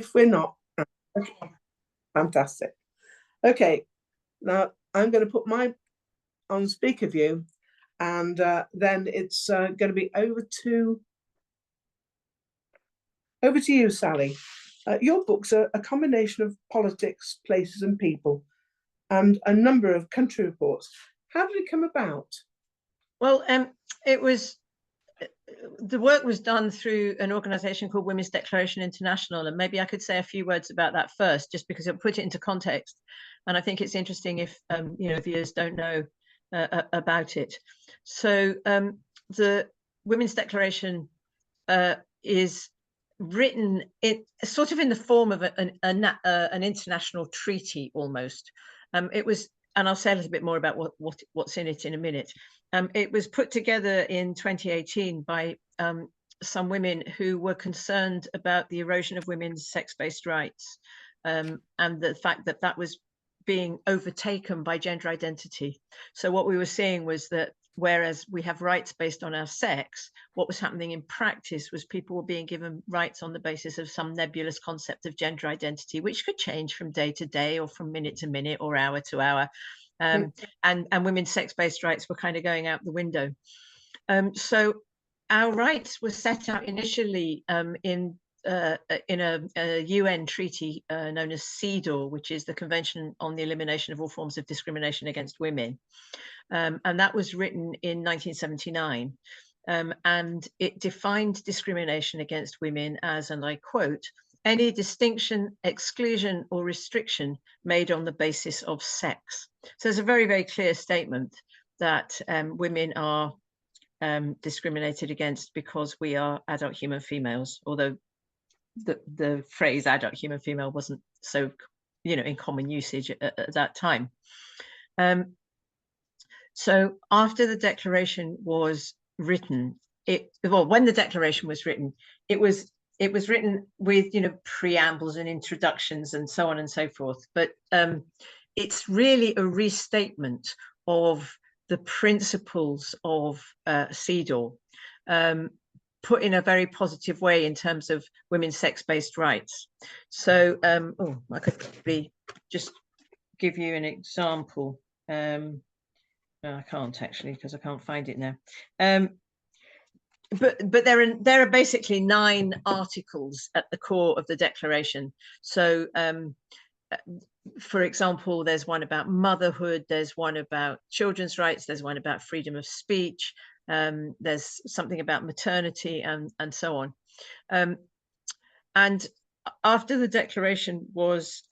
If we're not, okay, fantastic. Okay, now I'm going to put my on speaker view, and then it's going to be over to you, Sally. Your books are a combination of politics, places, and people, and a number of country reports. How did it come about? Well, it was, the work was done through an organization called Women's Declaration International, and maybe I could say a few words about that first, just because it'll put it into context. And I think it's interesting if viewers don't know about it. So the Women's Declaration is written sort of in the form of an international treaty almost. It was, and I'll say a little bit more about what's in it in a minute. It was put together in 2018 by some women who were concerned about the erosion of women's sex-based rights, and the fact that that was being overtaken by gender identity. So what we were seeing was that whereas we have rights based on our sex, what was happening in practice was people were being given rights on the basis of some nebulous concept of gender identity, which could change from day to day or from minute to minute or hour to hour. And women's sex-based rights were kind of going out the window. So our rights were set out initially in a UN treaty known as CEDAW, which is the Convention on the Elimination of All Forms of Discrimination Against Women. And that was written in 1979. And it defined discrimination against women as, and I quote, any distinction, exclusion, or restriction made on the basis of sex. So there's a very, very clear statement that women are discriminated against because we are adult human females, although the phrase adult human female wasn't so, in common usage at that time. So after the declaration was written, when the declaration was written, it was written with, preambles and introductions and so on and so forth. But it's really a restatement of the principles of CEDAW, put in a very positive way in terms of women's sex-based rights. So, I could probably just give you an example. No, I can't actually, because I can't find it now. But there are basically 9 articles at the core of the declaration. So, for example, there's one about motherhood, there's one about children's rights, there's one about freedom of speech, there's something about maternity, and so on. And after the declaration was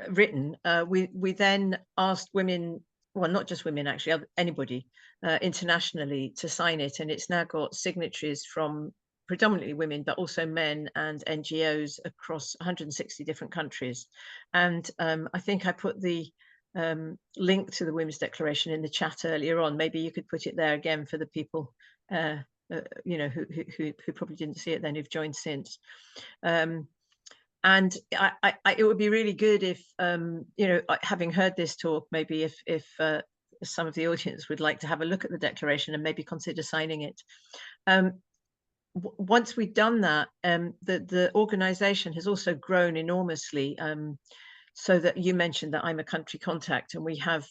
written, we then asked women, well, not just women actually, anybody internationally to sign it, and it's now got signatories from predominantly women, but also men and NGOs across 160 different countries. And I think I put the link to the Women's Declaration in the chat earlier on. Maybe you could put it there again for the people who probably didn't see it then, who've joined since. And it would be really good if having heard this talk, maybe if some of the audience would like to have a look at the declaration and maybe consider signing it. Once we've done that, the organization has also grown enormously, so that you mentioned that I'm a country contact, and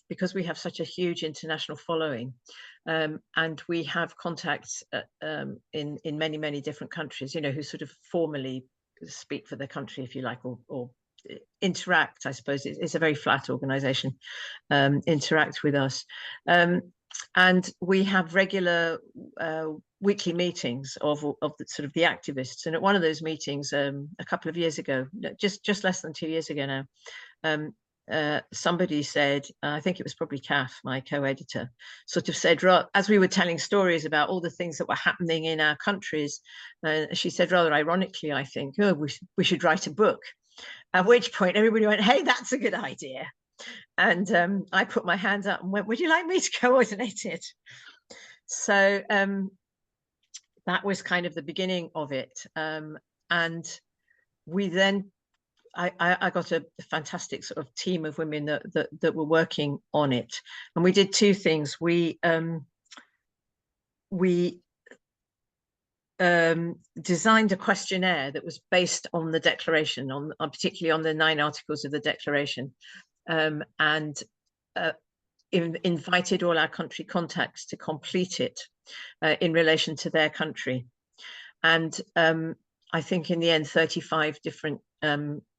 because we have such a huge international following, and we have contacts in many, many different countries, who sort of formally speak for the country, if you like, or interact, I suppose. It's a very flat organization, interact with us. And we have regular weekly meetings of the sort of the activists. And at one of those meetings a couple of years ago, just less than 2 years ago now, somebody said, I think it was probably Kath, my co-editor, sort of said, as we were telling stories about all the things that were happening in our countries, she said, rather ironically, I think, oh, we should write a book. At which point everybody went, hey, that's a good idea. And I put my hands up and went, would you like me to coordinate it? So that was kind of the beginning of it. And we then, I got a fantastic sort of team of women that were working on it. And we did 2 things. We designed a questionnaire that was based on the declaration, particularly on the 9 articles of the declaration, and invited all our country contacts to complete it in relation to their country. And I think in the end, 35 different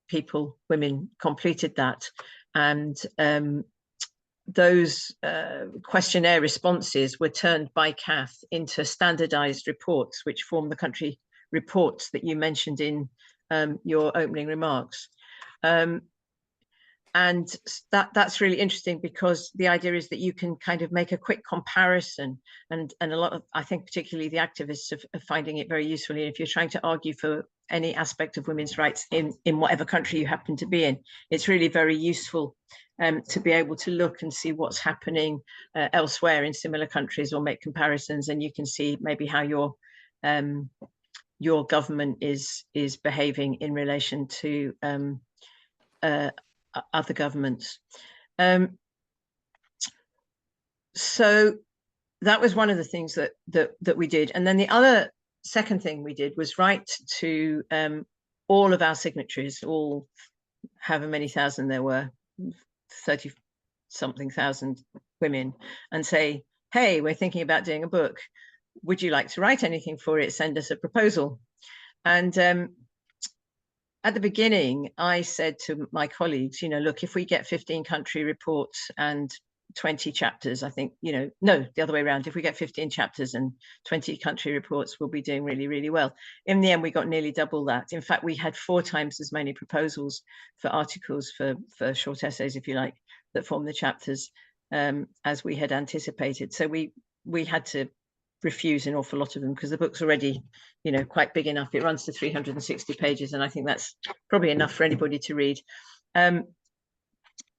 people, women, completed that. And those questionnaire responses were turned by Kath into standardized reports, which form the country reports that you mentioned in your opening remarks. And that's really interesting, because the idea is that you can kind of make a quick comparison, and a lot of, I think particularly the activists are finding it very useful. If you're trying to argue for any aspect of women's rights in whatever country you happen to be in, it's really very useful to be able to look and see what's happening elsewhere in similar countries, or make comparisons, and you can see maybe how your government is behaving in relation to other governments. So that was one of the things that we did. And then the second thing we did was write to all of our signatories, all however many thousand there were, 30-something thousand women, and say, hey, we're thinking about doing a book. Would you like to write anything for it? Send us a proposal. And at the beginning, I said to my colleagues, look, if we get 15 country reports and 20 chapters, I think, no, the other way around. If we get 15 chapters and 20 country reports, we'll be doing really, really well. In the end, we got nearly double that. In fact, we had 4 times as many proposals for articles, for short essays, if you like, that form the chapters as we had anticipated. So we had to refuse an awful lot of them, because the book's already, quite big enough. It runs to 360 pages, and I think that's probably enough for anybody to read.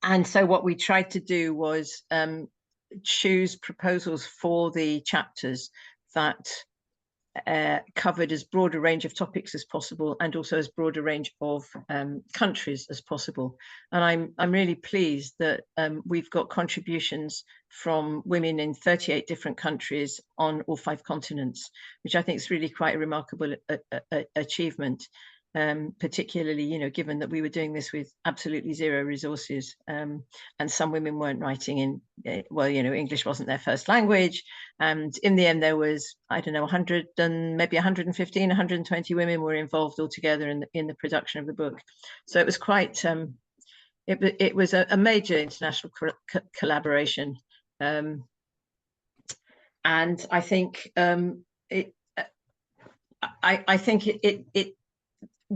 And so what we tried to do was choose proposals for the chapters that covered as broad a range of topics as possible, and also as broad a range of countries as possible. And I'm really pleased that we've got contributions from women in 38 different countries on all 5 continents, which I think is really quite a remarkable achievement. Particularly, given that we were doing this with absolutely 0 resources, and some women weren't writing in, well, English wasn't their first language. And in the end, there was, I don't know, 100 and maybe 115, 120 women were involved altogether in the production of the book. So it was quite, it was a major international collaboration. And I think I think it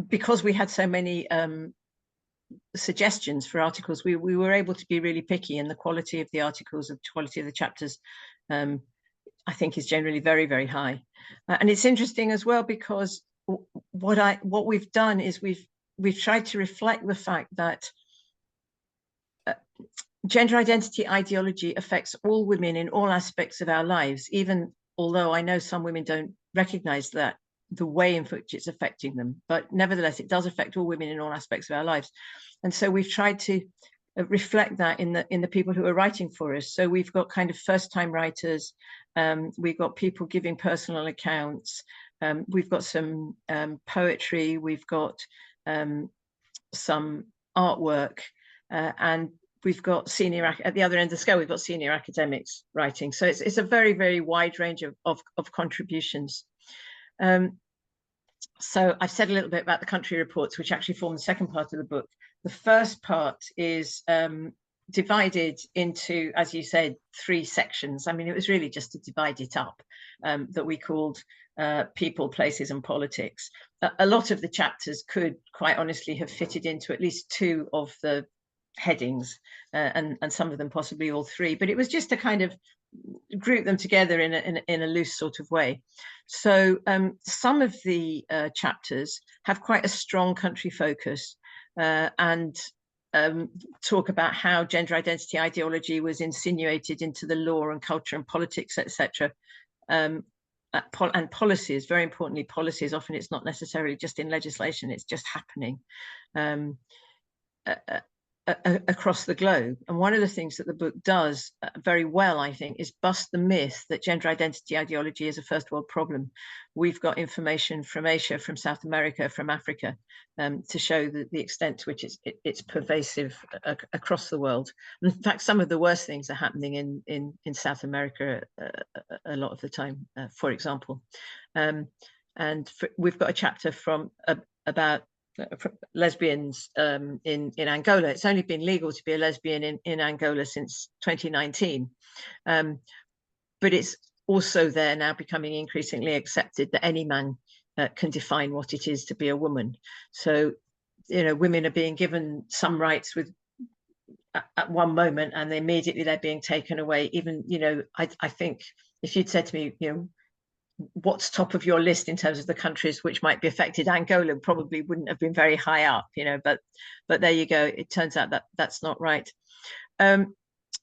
because we had so many suggestions for articles, we were able to be really picky, and the quality of the articles, the quality of the chapters, I think is generally very, very high. And it's interesting as well, because what we've done is we've tried to reflect the fact that gender identity ideology affects all women in all aspects of our lives, even although I know some women don't recognize that, the way in which it's affecting them, but nevertheless it does affect all women in all aspects of our lives. And so we've tried to reflect that in the people who are writing for us. So we've got kind of first-time writers, we've got people giving personal accounts, we've got some poetry, we've got some artwork, and we've got senior, at the other end of the scale, we've got senior academics writing. So it's a very, very wide range of contributions. So I've said a little bit about the country reports, which actually form the second part of the book. The first part is divided into, as you said, 3 sections. I mean, it was really just to divide it up, that we called people, places, and politics. A lot of the chapters could quite honestly have fitted into at least 2 of the headings, and some of them possibly all 3, but it was just to kind of group them together in a loose sort of way. So some of the chapters have quite a strong country focus, and talk about how gender identity ideology was insinuated into the law and culture and politics, etc. And policies, very importantly, policies. Often it's not necessarily just in legislation, it's just happening. across the globe. And one of the things that the book does very well, I think, is bust the myth that gender identity ideology is a first world problem. We've got information from Asia, from South America, from Africa, to show the extent to which it's pervasive across the world. In fact, some of the worst things are happening in South America a lot of the time, for example. We've got a chapter about lesbians in Angola. It's only been legal to be a lesbian in Angola since 2019, but it's also there now becoming increasingly accepted that any man can define what it is to be a woman. So, you know, women are being given some rights at one moment, and immediately they're being taken away. Even, you know, I think if you'd said to me, you know, what's top of your list in terms of the countries which might be affected, Angola probably wouldn't have been very high up, you know, but there you go. It turns out that that's not right. And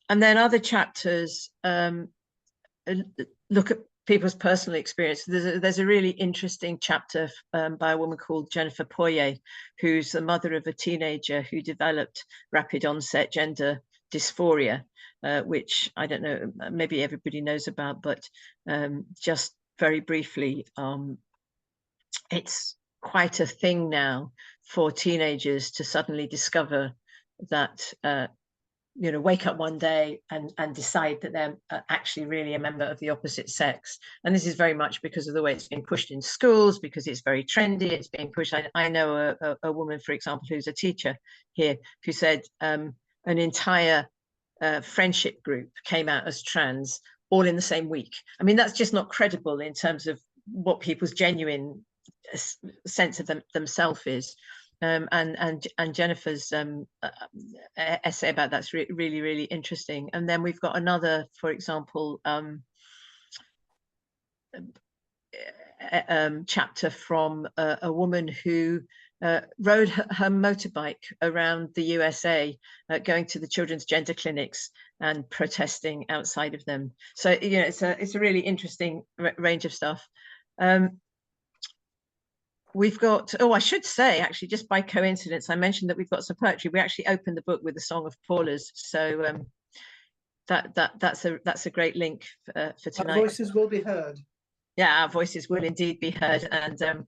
then other chapters look at people's personal experience. There's a really interesting chapter by a woman called Jennifer Poirier, who's the mother of a teenager who developed rapid onset gender dysphoria, which I don't know, maybe everybody knows about, but just very briefly, it's quite a thing now for teenagers to suddenly discover that, you know, wake up one day and decide that they're actually really a member of the opposite sex. And this is very much because of the way it's being pushed in schools, because it's very trendy. It's being pushed. I know a woman, for example, who's a teacher here, who said an entire friendship group came out as trans all in the same week. I mean, that's just not credible in terms of what people's genuine sense of themselves is. And Jennifer's essay about that's really, really interesting. And then we've got another, for example, chapter from a woman who rode her motorbike around the USA, going to the children's gender clinics and protesting outside of them. So, you know, it's a really interesting range of stuff. We've got, oh, I should say, actually, just by coincidence, I mentioned that we've got some poetry. We actually opened the book with a song of Paula's. So that's a great link for tonight. Our voices will be heard. Yeah, our voices will indeed be heard. And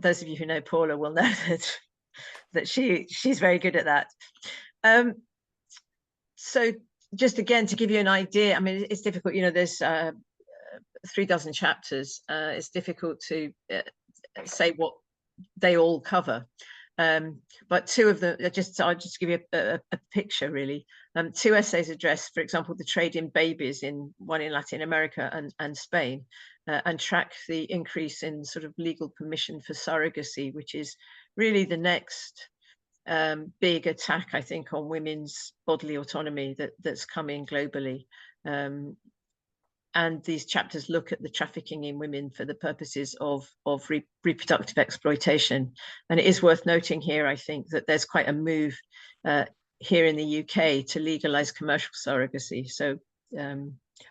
those of you who know Paula will know that she's very good at that. So just again, to give you an idea, I mean, it's difficult, you know, there's 36 chapters. It's difficult to say what they all cover. But two of them, I'll just give you a picture, really. Two essays address, for example, the trade in babies, one in Latin America and Spain, and track the increase in sort of legal permission for surrogacy, which is really the next big attack, I think, on women's bodily autonomy that's coming globally. And these chapters look at the trafficking in women for the purposes of reproductive exploitation. And it is worth noting here, I think, that there's quite a move here in the UK to legalize commercial surrogacy. So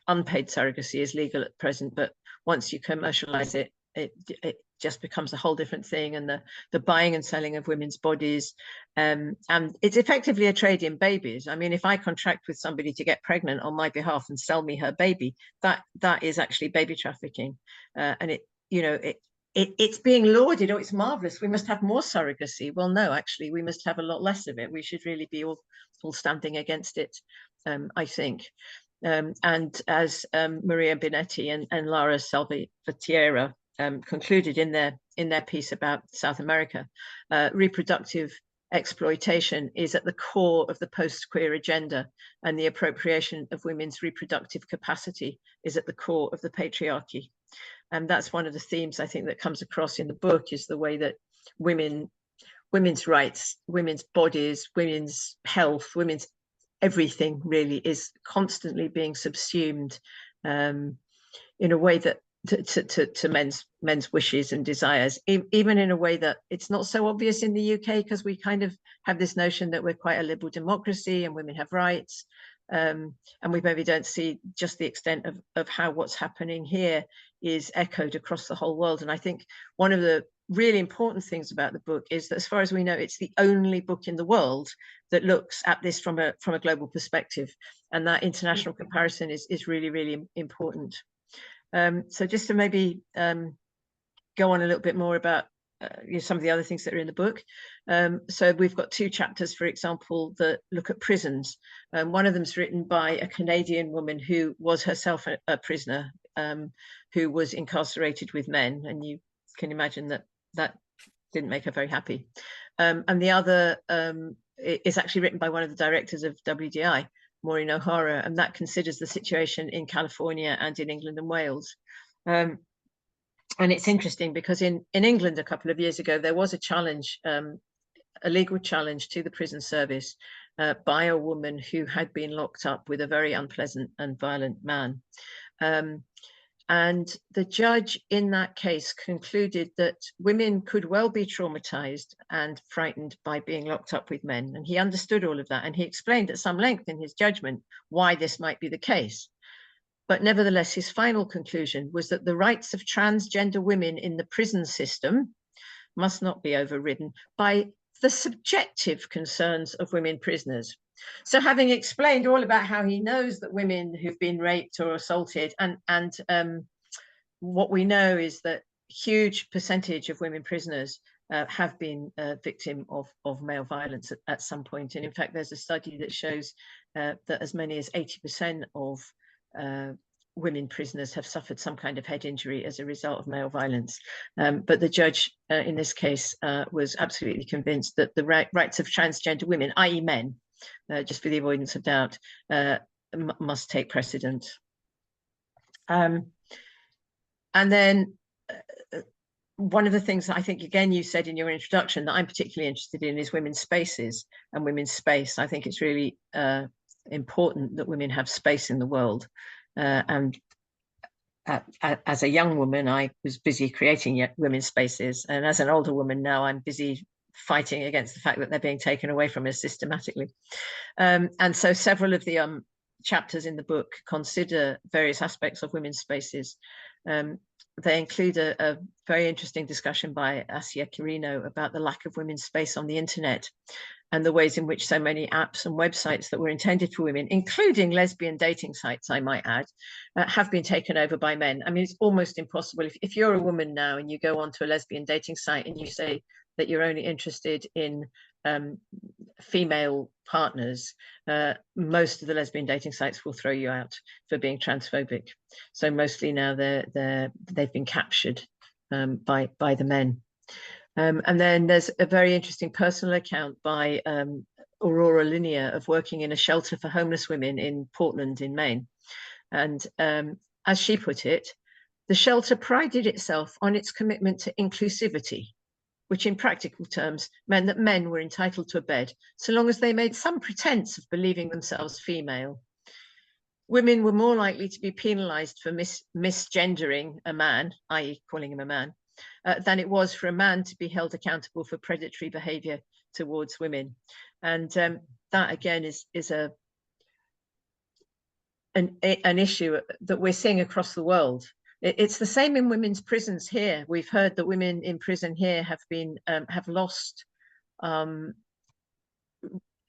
unpaid surrogacy is legal at present, but once you commercialize it, it just becomes a whole different thing. And the buying and selling of women's bodies, and it's effectively a trade in babies. I mean, if I contract with somebody to get pregnant on my behalf and sell me her baby, that is actually baby trafficking. And it's being lauded. Oh, it's marvelous, we must have more surrogacy. Well, no, actually, we must have a lot less of it. We should really be all standing against it, I think. And as Maria Binetti and Lara Salvatierra concluded in their piece about South America, reproductive exploitation is at the core of the post-queer agenda, and the appropriation of women's reproductive capacity is at the core of the patriarchy. And that's one of the themes, I think, that comes across in the book, is the way that women's rights, women's bodies, women's health, women's everything really is constantly being subsumed in a way that to men's wishes and desires, even in a way that it's not so obvious in the UK, because we kind of have this notion that we're quite a liberal democracy and women have rights, and we maybe don't see just the extent of how what's happening here is echoed across the whole world. And I think one of the really important things about the book is that, as far as we know, it's the only book in the world that looks at this from a global perspective, and that international comparison is really, really important. So just to maybe go on a little bit more about some of the other things that are in the book. So we've got 2 chapters, for example, that look at prisons. One of them is written by a Canadian woman who was herself a prisoner, who was incarcerated with men, and you can imagine that didn't make her very happy. And the other is actually written by one of the directors of WDI, Maureen O'Hara, and that considers the situation in California and in England and Wales. And it's interesting because in England a couple of years ago, there was a challenge, a legal challenge to the prison service by a woman who had been locked up with a very unpleasant and violent man. And the judge in that case concluded that women could well be traumatized and frightened by being locked up with men. And he understood all of that. And he explained at some length in his judgment why this might be the case. But nevertheless, his final conclusion was that the rights of transgender women in the prison system must not be overridden by the subjective concerns of women prisoners. So having explained all about how he knows that women who've been raped or assaulted, and what we know is that huge percentage of women prisoners have been a victim of male violence at some point. And in fact, there's a study that shows that as many as 80% of women prisoners have suffered some kind of head injury as a result of male violence. But the judge in this case was absolutely convinced that the rights of transgender women, i.e. men, just for the avoidance of doubt, must take precedent. And then one of the things that I think, again, you said in your introduction that I'm particularly interested in is women's spaces and women's space. I think it's really important that women have space in the world. And as a young woman, I was busy creating women's spaces. And as an older woman now, I'm busy fighting against the fact that they're being taken away from us systematically. And so several of the chapters in the book consider various aspects of women's spaces. They include a very interesting discussion by Asia Quirino about the lack of women's space on the internet and the ways in which so many apps and websites that were intended for women, including lesbian dating sites, I might add, have been taken over by men. I mean, it's almost impossible. If you're a woman now and you go onto a lesbian dating site and you say that you're only interested in female partners, most of the lesbian dating sites will throw you out for being transphobic. So mostly now they've been captured by the men. And then there's a very interesting personal account by Aurora Linear of working in a shelter for homeless women in Portland in Maine. And as she put it, the shelter prided itself on its commitment to inclusivity, which in practical terms meant that men were entitled to a bed so long as they made some pretense of believing themselves female. Women were more likely to be penalized for misgendering a man, i.e. calling him a man, than it was for a man to be held accountable for predatory behavior towards women. And that again is an issue that we're seeing across the world. It's the same in women's prisons here. We've heard that women in prison here have lost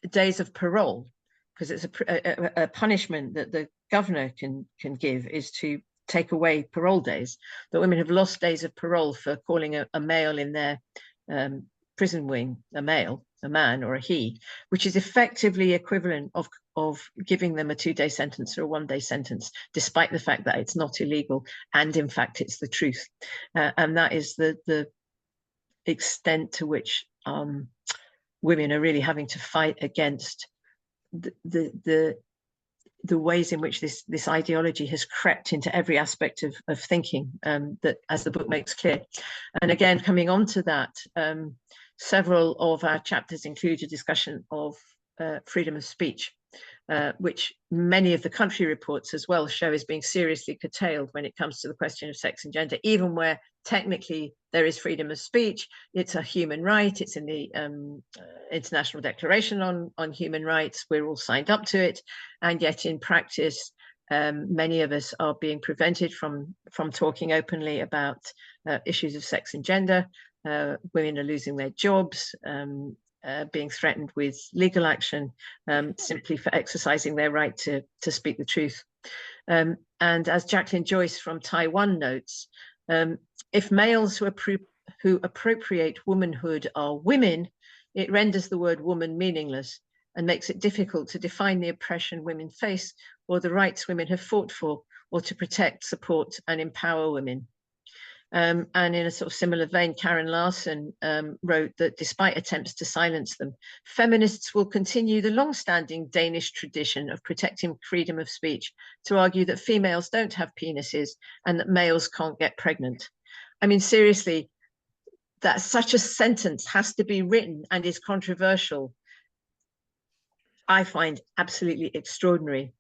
days of parole, because it's a punishment that the governor can give is to take away parole days. But women have lost days of parole for calling a male in their prison wing a man or a he, which is effectively equivalent of giving them a 2-day sentence or a 1-day sentence, despite the fact that it's not illegal and in fact it's the truth. And that is the extent to which women are really having to fight against the ways in which this ideology has crept into every aspect of thinking, that, as the book makes clear. And again, coming on to that, several of our chapters include a discussion of freedom of speech, which many of the country reports as well show is being seriously curtailed when it comes to the question of sex and gender, even where technically there is freedom of speech. It's a human right. It's in the International Declaration on Human Rights. We're all signed up to it. And yet in practice, many of us are being prevented from talking openly about issues of sex and gender. women are losing their jobs, being threatened with legal action simply for exercising their right to speak the truth. And as Jacqueline Joyce from Taiwan notes, if males who appropriate womanhood are women, it renders the word woman meaningless and makes it difficult to define the oppression women face or the rights women have fought for, or to protect, support, and empower women. And in a sort of similar vein, Karen Larson wrote that despite attempts to silence them, feminists will continue the long-standing Danish tradition of protecting freedom of speech to argue that females don't have penises and that males can't get pregnant. I mean, seriously, that such a sentence has to be written and is controversial, I find absolutely extraordinary.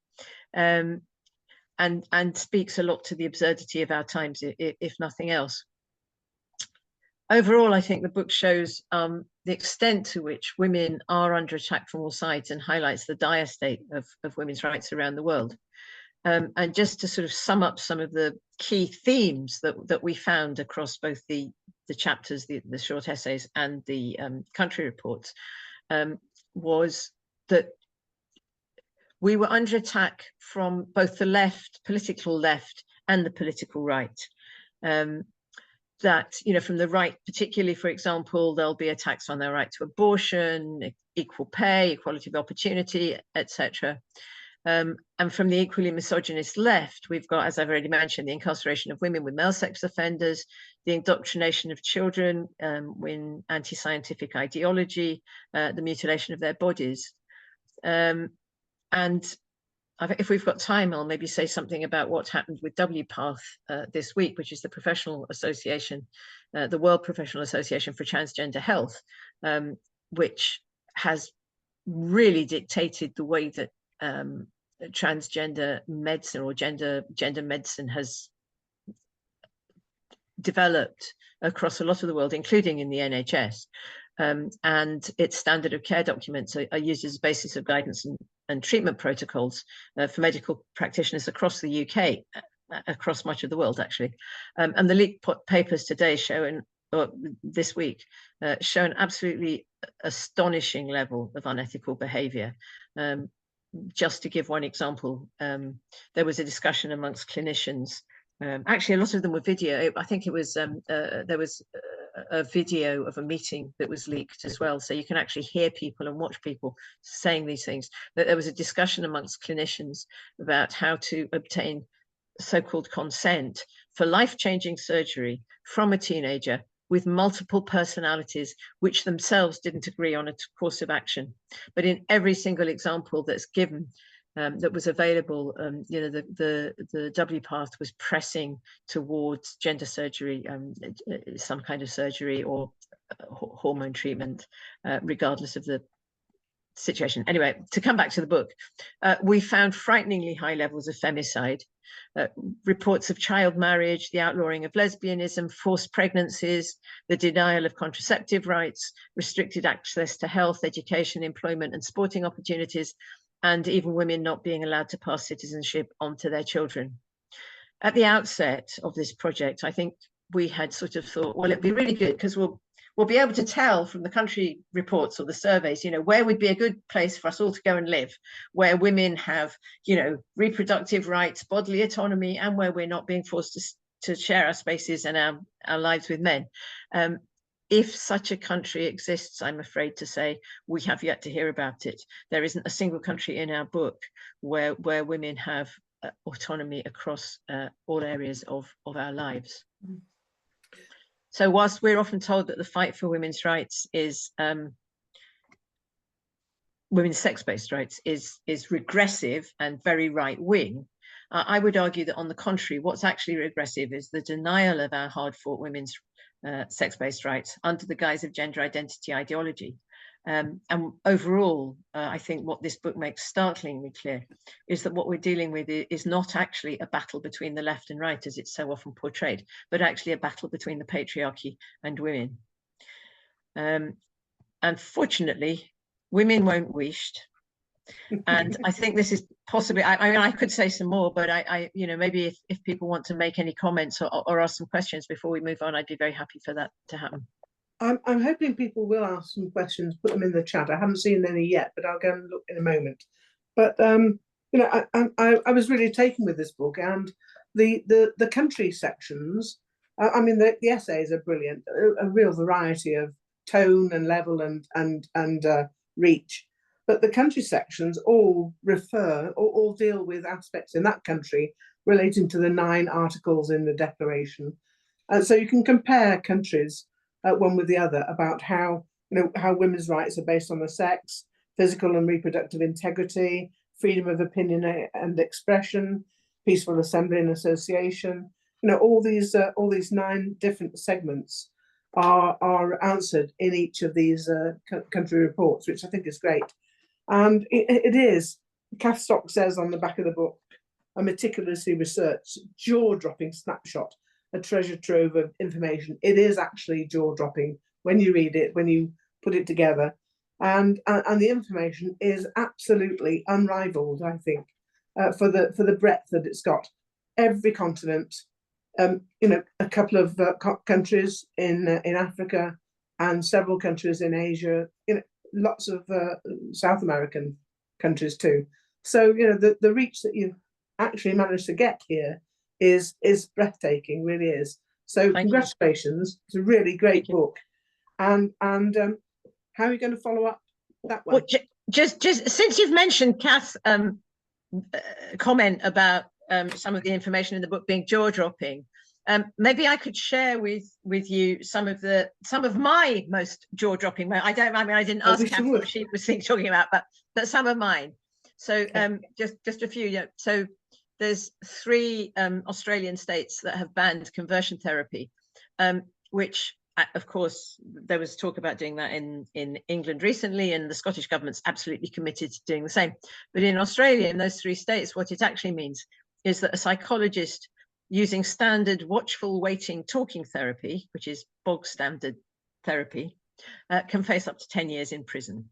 And speaks a lot to the absurdity of our times, if nothing else. Overall, I think the book shows the extent to which women are under attack from all sides and highlights the dire state of women's rights around the world. And just to sort of sum up some of the key themes that we found across both the chapters, the short essays, and the country reports, was that we were under attack from both the left, political left, and the political right. That, you know, from the right, particularly, for example, there'll be attacks on their right to abortion, equal pay, equality of opportunity, etc. And from the equally misogynist left, we've got, as I've already mentioned, the incarceration of women with male sex offenders, the indoctrination of children with anti-scientific ideology, the mutilation of their bodies. And if we've got time, I'll maybe say something about what happened with WPATH this week, which is the professional association, the World Professional Association for Transgender Health, which has really dictated the way that transgender medicine or gender medicine has developed across a lot of the world, including in the NHS. And its standard of care documents are used as a basis of guidance and treatment protocols for medical practitioners across the UK, across much of the world, actually. And the leaked papers today this week, show an absolutely astonishing level of unethical behaviour. Just to give one example, there was a discussion amongst clinicians. Actually, a lot of them were video. I think it was there was a video of a meeting that was leaked as well, so you can actually hear people and watch people saying these things. That there was a discussion amongst clinicians about how to obtain so-called consent for life-changing surgery from a teenager with multiple personalities, which themselves didn't agree on a course of action. But in every single example that's given, that was available, you know, the WPATH was pressing towards gender surgery, some kind of surgery or hormone treatment, regardless of the situation. Anyway, to come back to the book, we found frighteningly high levels of femicide, reports of child marriage, the outlawing of lesbianism, forced pregnancies, the denial of contraceptive rights, restricted access to health, education, employment, and sporting opportunities, and even women not being allowed to pass citizenship on to their children. At the outset of this project, I think we had sort of thought, well, it'd be really good because we'll be able to tell from the country reports or the surveys, you know, where would be a good place for us all to go and live, where women have, you know, reproductive rights, bodily autonomy, and where we're not being forced to share our spaces and our lives with men. If such a country exists, I'm afraid to say, we have yet to hear about it. There isn't a single country in our book where women have autonomy across all areas of our lives. So whilst we're often told that the fight for women's rights is, women's sex-based rights is regressive and very right-wing, I would argue that on the contrary, what's actually regressive is the denial of our hard-fought women's sex-based rights under the guise of gender identity ideology. And overall, I think what this book makes startlingly clear is that what we're dealing with is not actually a battle between the left and right, as it's so often portrayed, but actually a battle between the patriarchy and women. Unfortunately, women won't wished. And I think this is possibly, I mean, I could say some more, but I you know, maybe if people want to make any comments or ask some questions before we move on, I'd be very happy for that to happen. I'm hoping people will ask some questions, put them in the chat. I haven't seen any yet, but I'll go and look in a moment. But you know, I was really taken with this book, and the country sections. I mean, the essays are brilliant, a real variety of tone and level and reach. But the country sections all refer or all deal with aspects in that country relating to the 9 articles in the Declaration, and so you can compare countries one with the other about how, you know, how women's rights are based on the sex, physical and reproductive integrity, freedom of opinion and expression, peaceful assembly and association. You know, all these 9 different segments are answered in each of these country reports, which I think is great. And it is, Kath Stock says on the back of the book, a meticulously researched, jaw-dropping snapshot, a treasure trove of information. It is actually jaw-dropping when you read it, when you put it together. And the information is absolutely unrivaled, I think, for the breadth that it's got. Every continent, you know, a couple of countries in Africa and several countries in Asia, you know, lots of South American countries too. So, you know, the reach that you've actually managed to get here is breathtaking, really is. So congratulations. It's a really great book. And how are you going to follow up that one? Well, just since you've mentioned Kath's comment about some of the information in the book being jaw-dropping, maybe I could share with you some of my most jaw-dropping. I didn't ask Kath what she was talking about, but some of mine. So just a few. Yeah. So there's 3 Australian states that have banned conversion therapy, which, of course, there was talk about doing that in England recently, and the Scottish government's absolutely committed to doing the same. But in Australia, in those 3 states, what it actually means is that a psychologist using standard watchful waiting talking therapy, which is bog standard therapy, can face up to 10 years in prison.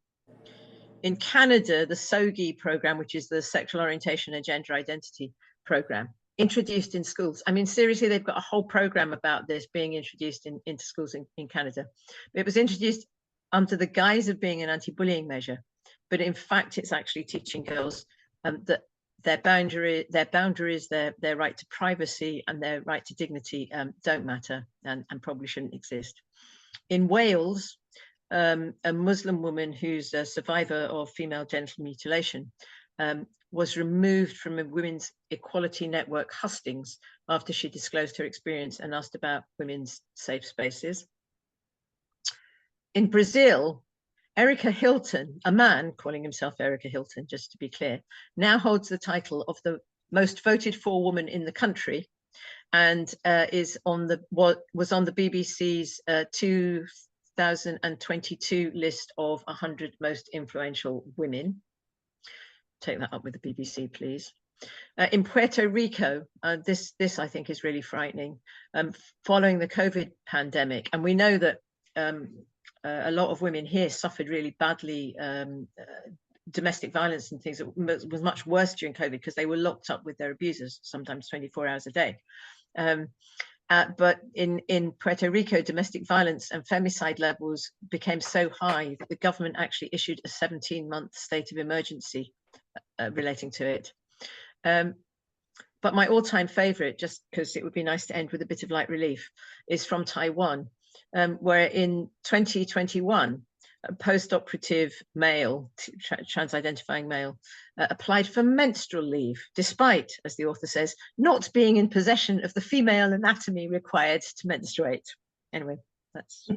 In Canada, the SOGI program, which is the Sexual Orientation and Gender Identity program, introduced in schools. I mean, seriously, they've got a whole program about this being introduced into schools in Canada. It was introduced under the guise of being an anti-bullying measure, but in fact, it's actually teaching girls that their boundaries, their right to privacy and their right to dignity don't matter and probably shouldn't exist. In Wales, a Muslim woman who's a survivor of female genital mutilation was removed from a women's equality network hustings after she disclosed her experience and asked about women's safe spaces. In Brazil, Erica Hilton, a man calling himself Erica Hilton, just to be clear, now holds the title of the most voted for woman in the country, and was on the BBC's 2022 list of 100 most influential women. Take that up with the BBC, please. In Puerto Rico, this I think is really frightening. Following the COVID pandemic, and we know that a lot of women here suffered really badly domestic violence and things that was much worse during COVID because they were locked up with their abusers, sometimes 24 hours a day. But in Puerto Rico, domestic violence and femicide levels became so high that the government actually issued a 17-month state of emergency relating to it. But my all-time favorite, just because it would be nice to end with a bit of light relief, is from Taiwan, where in 2021, a post-operative male, trans-identifying male, applied for menstrual leave, despite, as the author says, not being in possession of the female anatomy required to menstruate. Anyway, that's...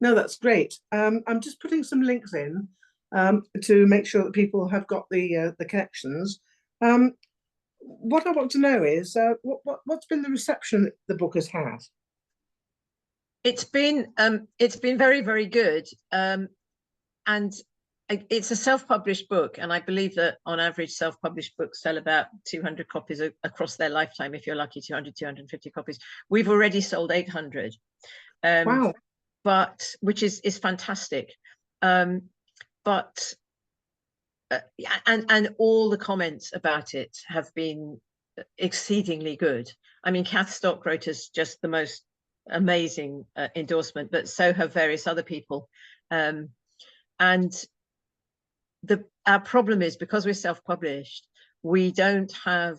No, that's great. I'm just putting some links in to make sure that people have got the connections. What I want to know is what's been the reception that the book has had? It's been very, very good, and it's a self-published book, and I believe that on average self-published books sell about 200 copies across their lifetime. If you're lucky, 200, 250 copies. We've already sold 800. Wow. But which is fantastic. But and all the comments about it have been exceedingly good. I mean, Kath Stock wrote us just the most amazing endorsement, but so have various other people. And our problem is, because we're self-published, we don't have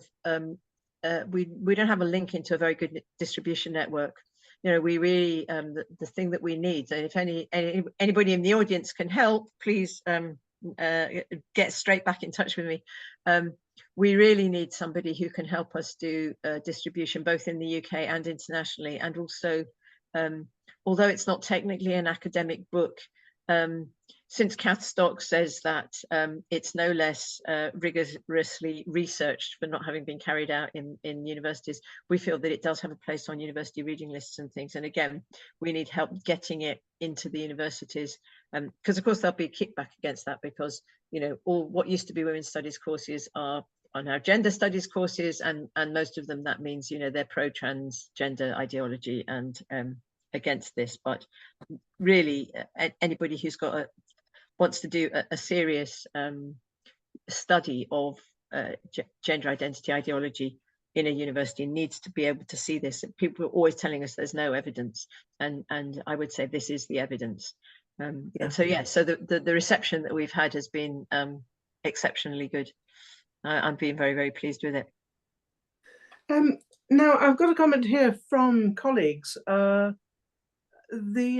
we don't have a link into a very good distribution network. You know, we really the thing that we need, and if anybody in the audience can help, please get straight back in touch with me. We really need somebody who can help us do distribution both in the UK and internationally. And also, although it's not technically an academic book, since Kath Stock says that it's no less rigorously researched for not having been carried out in universities, we feel that it does have a place on university reading lists and things. And again, we need help getting it into the universities, because of course there'll be kickback against that, because, you know, all what used to be women's studies courses are now gender studies courses, and most of them, that means, you know, they're pro-transgender ideology and against this. But really, anybody who's got wants to do a serious study of gender identity ideology in a university needs to be able to see this. People are always telling us there's no evidence, and I would say this is the evidence. So yeah, so the reception that we've had has been exceptionally good. I'm being very, very pleased with it. Now I've got a comment here from colleagues. The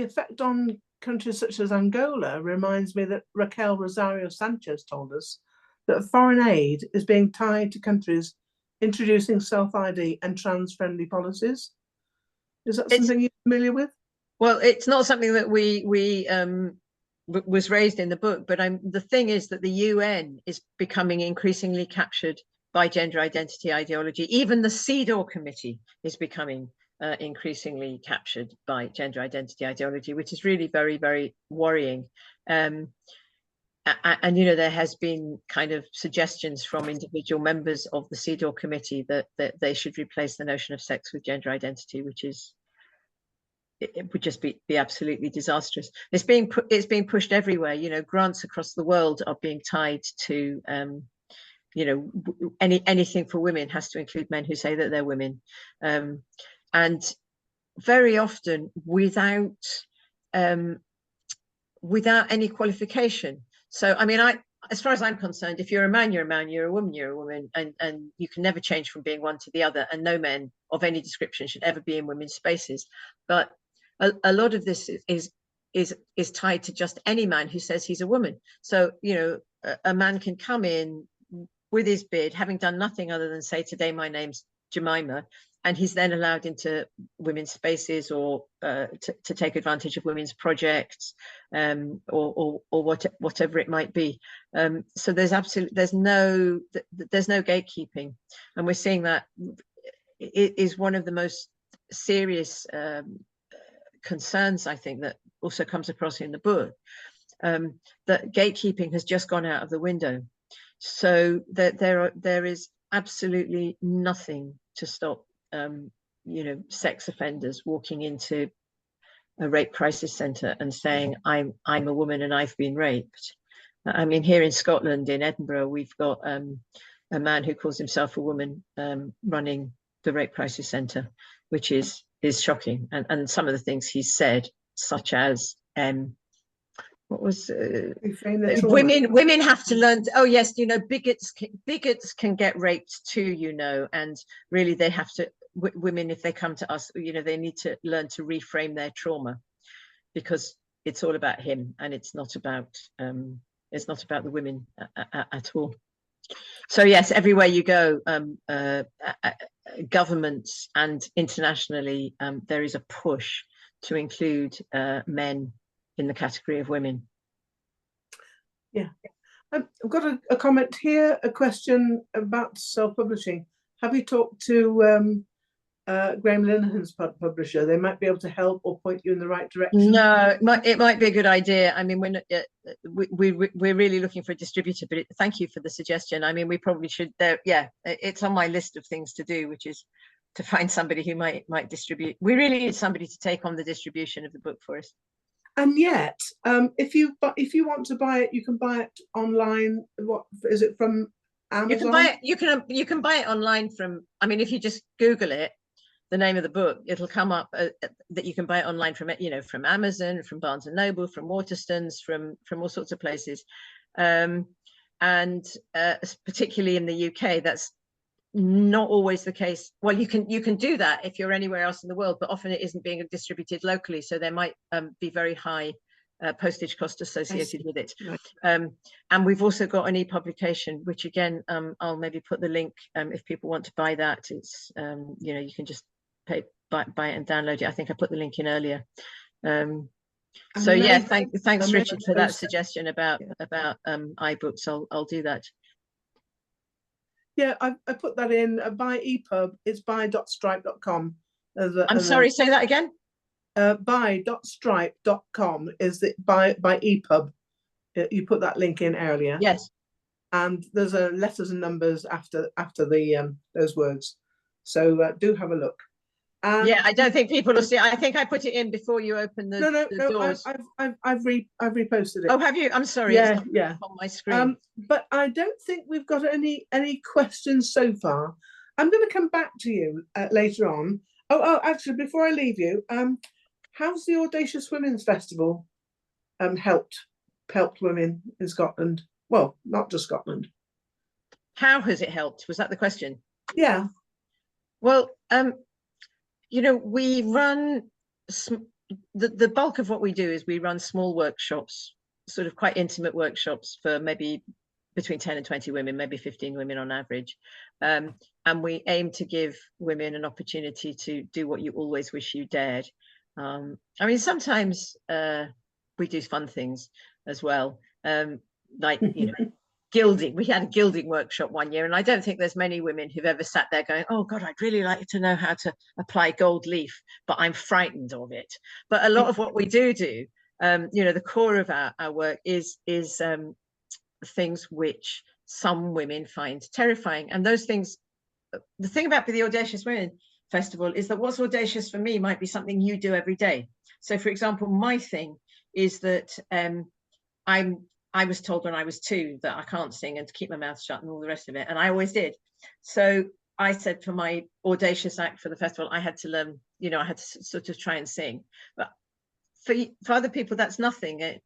effect on countries such as Angola reminds me that Raquel Rosario Sanchez told us that foreign aid is being tied to countries introducing self-ID and trans-friendly policies. Is that something you're familiar with? Well, it's not something that was raised in the book, but the thing is that the UN is becoming increasingly captured by gender identity ideology. Even the CEDAW committee is becoming increasingly captured by gender identity ideology, which is really very, very worrying. And you know, there has been kind of suggestions from individual members of the CEDAW committee that they should replace the notion of sex with gender identity, which is, it would just be absolutely disastrous. It's being pushed everywhere. You know, grants across the world are being tied to you know, anything for women has to include men who say that they're women. And very often without any qualification. So, I mean, as far as I'm concerned, if you're a man, you're a man, you're a woman, you're a woman, and you can never change from being one to the other, and no men of any description should ever be in women's spaces. But a lot of this is tied to just any man who says he's a woman. So, you know, a man can come in with his bid, having done nothing other than say, today my name's Jemima, and he's then allowed into women's spaces or to take advantage of women's projects, or whatever it might be. So there's no gatekeeping, and we're seeing that it is one of the most serious concerns, I think, that also comes across in the book, that gatekeeping has just gone out of the window. So that there is absolutely nothing to stop you know, sex offenders walking into a rape crisis centre and saying, I'm a woman and I've been raped. I mean, here in Scotland, in Edinburgh, we've got a man who calls himself a woman running the rape crisis centre, which is shocking. And some of the things he's said, such as what was women have to learn. Oh yes, you know, bigots can get raped too, you know, and really they have to. Women, if they come to us, you know, they need to learn to reframe their trauma, because it's all about him and it's not about the women at all. So yes, everywhere you go, governments and internationally, there is a push to include men in the category of women. Yeah, I've got a comment here, a question about self-publishing. Have you talked to Graham Linehan's publisher? They might be able to help or point you in the right direction. No, it might be a good idea. I mean, we're really looking for a distributor, but thank you for the suggestion. I mean, we probably should. Yeah, it's on my list of things to do, which is to find somebody who might distribute. We really need somebody to take on the distribution of the book for us. And yet, if you want to buy it, you can buy it online. What is it, from Amazon? You can buy it online from. I mean, if you just Google it, the name of the book, it'll come up that you can buy it online from, from Amazon, from Barnes and Noble, from Waterstones, from all sorts of places. And particularly in the UK, that's not always the case. Well, you can do that if you're anywhere else in the world, but often it isn't being distributed locally, so there might be very high postage cost associated with it. Right. And we've also got an e-publication, which again, I'll maybe put the link if people want to buy that. It's you can just buy it and download it. I think I put the link in earlier. So yeah, thanks Richard for that suggestion about iBooks. I'll do that. Yeah, I put that in. Buy EPUB. It's buy.stripe.com. I'm sorry, say that again. Buy.stripe.com is the by EPUB. You put that link in earlier. Yes. And there's a letters and numbers after the those words. So do have a look. Yeah, I don't think people will see. I think I put it in before you opened the doors. I've reposted it. Oh, have you? I'm sorry. Yeah, it's not on my screen. But I don't think we've got any questions so far. I'm going to come back to you later on. Oh, actually, before I leave you, how's the Audacious Women's Festival helped women in Scotland? Well, not just Scotland. How has it helped? Was that the question? Yeah. Well, we run the bulk of what we do is we run small workshops, sort of quite intimate workshops for maybe between 10 and 20 women, maybe 15 women on average. And we aim to give women an opportunity to do what you always wish you dared. I mean, sometimes we do fun things as well, like, gilding. We had a gilding workshop one year, and I don't think there's many women who've ever sat there going, oh God, I'd really like to know how to apply gold leaf, but I'm frightened of it. But a lot of what we do, the core of our work is things which some women find terrifying. And those things, the thing about the Audacious Women Festival is that what's audacious for me might be something you do every day. So for example, my thing is that I was told when I was 2 that I can't sing and to keep my mouth shut and all the rest of it. And I always did. So I said for my audacious act for the festival, I had to learn, I had to sort of try and sing. But for other people, that's nothing.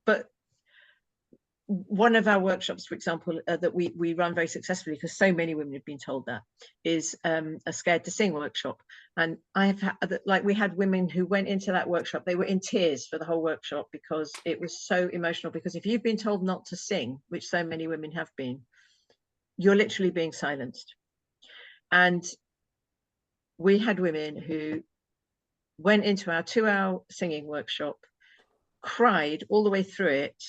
But one of our workshops, for example, that we run very successfully, because so many women have been told that, is a Scared to Sing workshop. And we had women who went into that workshop, they were in tears for the whole workshop because it was so emotional. Because if you've been told not to sing, which so many women have been, you're literally being silenced. And we had women who went into our 2-hour singing workshop, cried all the way through it,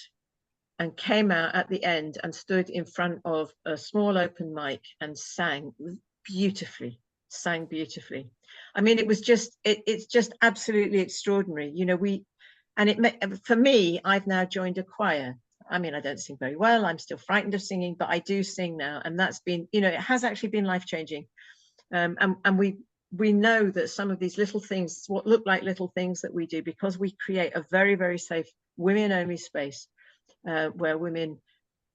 and came out at the end and stood in front of a small open mic and sang beautifully. I mean, it was just, it's just absolutely extraordinary. For me, I've now joined a choir. I mean, I don't sing very well. I'm still frightened of singing, but I do sing now. And that's been, it has actually been life-changing. And we know that some of these little things, what look like little things that we do, because we create a very, very safe women-only space, where women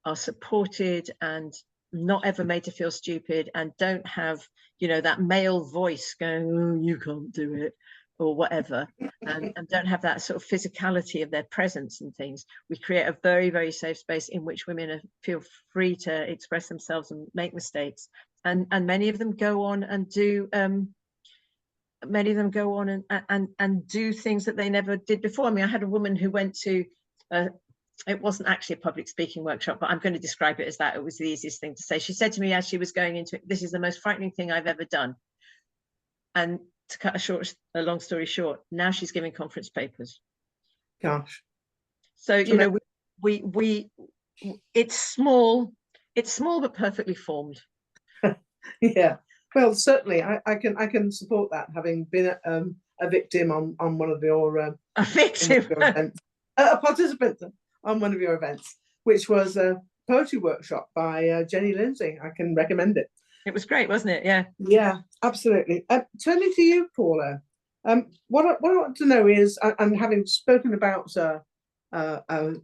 are supported and not ever made to feel stupid, and don't have, that male voice going, oh, you can't do it, or whatever, and don't have that sort of physicality of their presence and things. We create a very, very safe space in which women feel free to express themselves and make mistakes. And many of them go on and do and do things that they never did before. I mean, I had a woman who went to it wasn't actually a public speaking workshop, but I'm going to describe it as that. It was the easiest thing to say. She said to me as she was going into it, this is the most frightening thing I've ever done. And to cut a long story short, now she's giving conference papers. Gosh. So, we it's small, but perfectly formed. Yeah. Well, certainly I can support that, having been a victim on one of your a victim, a participant on one of your events, which was a poetry workshop by Jenny Lindsay. I can recommend it. It was great, wasn't it? Yeah. Yeah, absolutely. Turning to you, Paula, what I want to know is, and having spoken about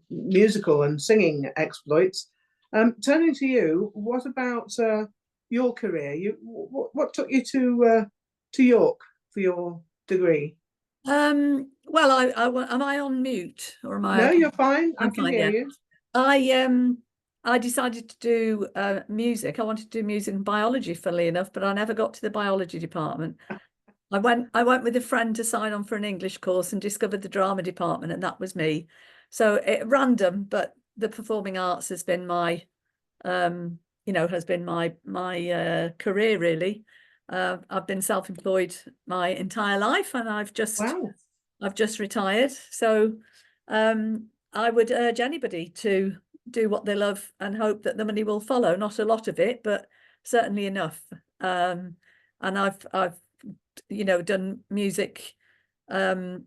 musical and singing exploits, turning to you, what about your career? What took you to York for your degree? Well, am I on mute or am I? No, you're fine. I I'm can fine, hear yeah. you. I decided to do music. I wanted to do music and biology, funnily enough, but I never got to the biology department. I went with a friend to sign on for an English course and discovered the drama department, and that was me. So random, but the performing arts has been my career really. I've been self-employed my entire life, and I've just retired. So I would urge anybody to do what they love and hope that the money will follow. Not a lot of it, but certainly enough. And I've done music. I've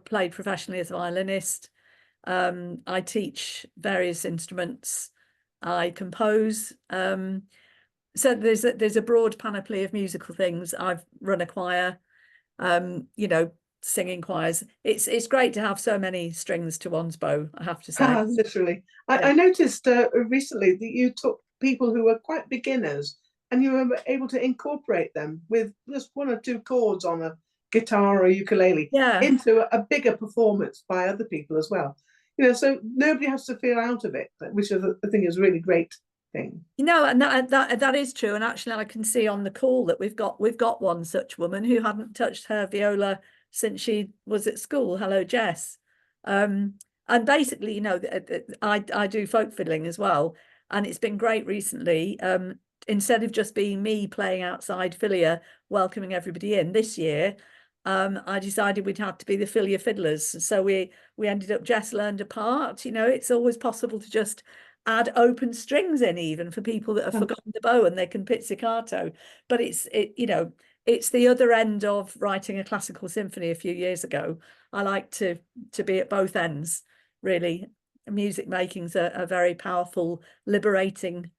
played professionally as a violinist. I teach various instruments. I compose. So there's a broad panoply of musical things. I've run a choir, singing choirs. It's great to have so many strings to one's bow, I have to say. Literally. I noticed recently that you took people who were quite beginners and you were able to incorporate them with just one or two chords on a guitar or ukulele into a bigger performance by other people as well. So nobody has to feel out of it, which I think is a really great thing. And that is true. And actually, I can see on the call that we've got one such woman who hadn't touched her viola since she was at school. Hello, Jess. And basically, I do folk fiddling as well, and it's been great recently. Instead of just being me playing outside Filia, welcoming everybody in this year, I decided we'd have to be the Filia fiddlers. So we ended up, Jess learned a part. It's always possible to just add open strings in, even for people that have forgotten the bow and they can pizzicato. But it's the other end of writing a classical symphony a few years ago. I like to be at both ends, really. Music making's a very powerful, liberating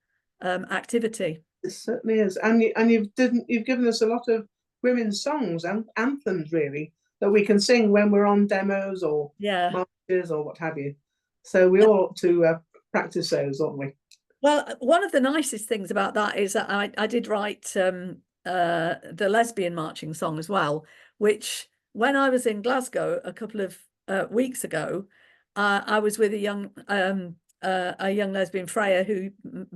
activity. It certainly is. And you've given us a lot of women's songs and anthems, really, that we can sing when we're on demos or marches or what have you. So we all ought to practice those, oughtn't we? Well, one of the nicest things about that is that I did write the lesbian marching song as well, which when I was in Glasgow a couple of weeks ago, I was with a young lesbian, Freya, who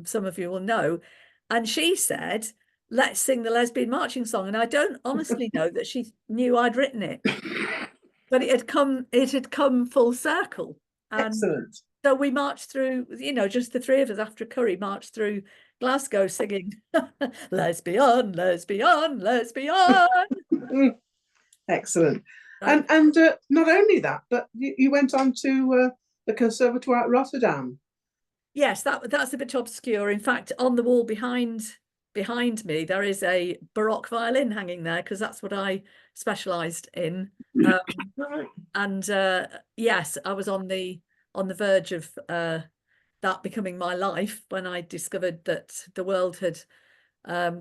some of you will know, and she said, "Let's sing the lesbian marching song." And I don't honestly know that she knew I'd written it, but it had come full circle. And excellent. So we marched through, just the three of us after a curry, marched through Glasgow singing lesbian, lesbian, lesbian. Excellent. Right. And not only that, but you went on to the Conservatoire at Rotterdam. Yes, that's a bit obscure. In fact, on the wall behind me, there is a Baroque violin hanging there, because that's what I specialised in. And yes, I was on the verge of that becoming my life when I discovered that the world had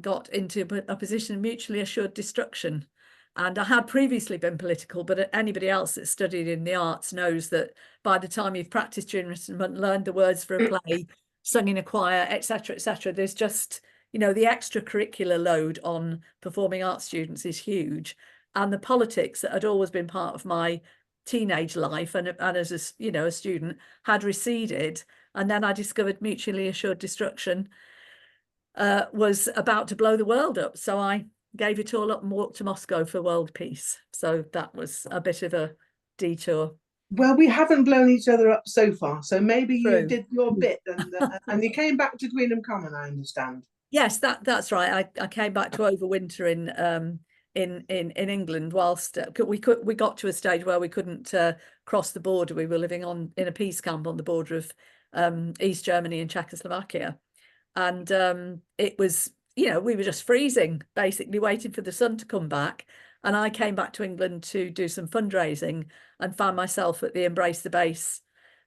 got into a position of mutually assured destruction. And I had previously been political, but anybody else that studied in the arts knows that by the time you've practiced your instrument, learned the words for a play, sung in a choir, etc., there's just, the extracurricular load on performing arts students is huge. And the politics that had always been part of my teenage life and as a student had receded. And then I discovered mutually assured destruction was about to blow the world up. So I gave it all up and walked to Moscow for world peace. So that was a bit of a detour. Well, we haven't blown each other up so far, so maybe you did your bit and you came back to Greenham Common, I understand. Yes, that's right. I came back to overwinter in England whilst we got to a stage where we couldn't cross the border. We were living in a peace camp on the border of East Germany and Czechoslovakia, and it was, we were just freezing, basically waiting for the sun to come back. And I came back to England to do some fundraising and found myself at the Embrace the Base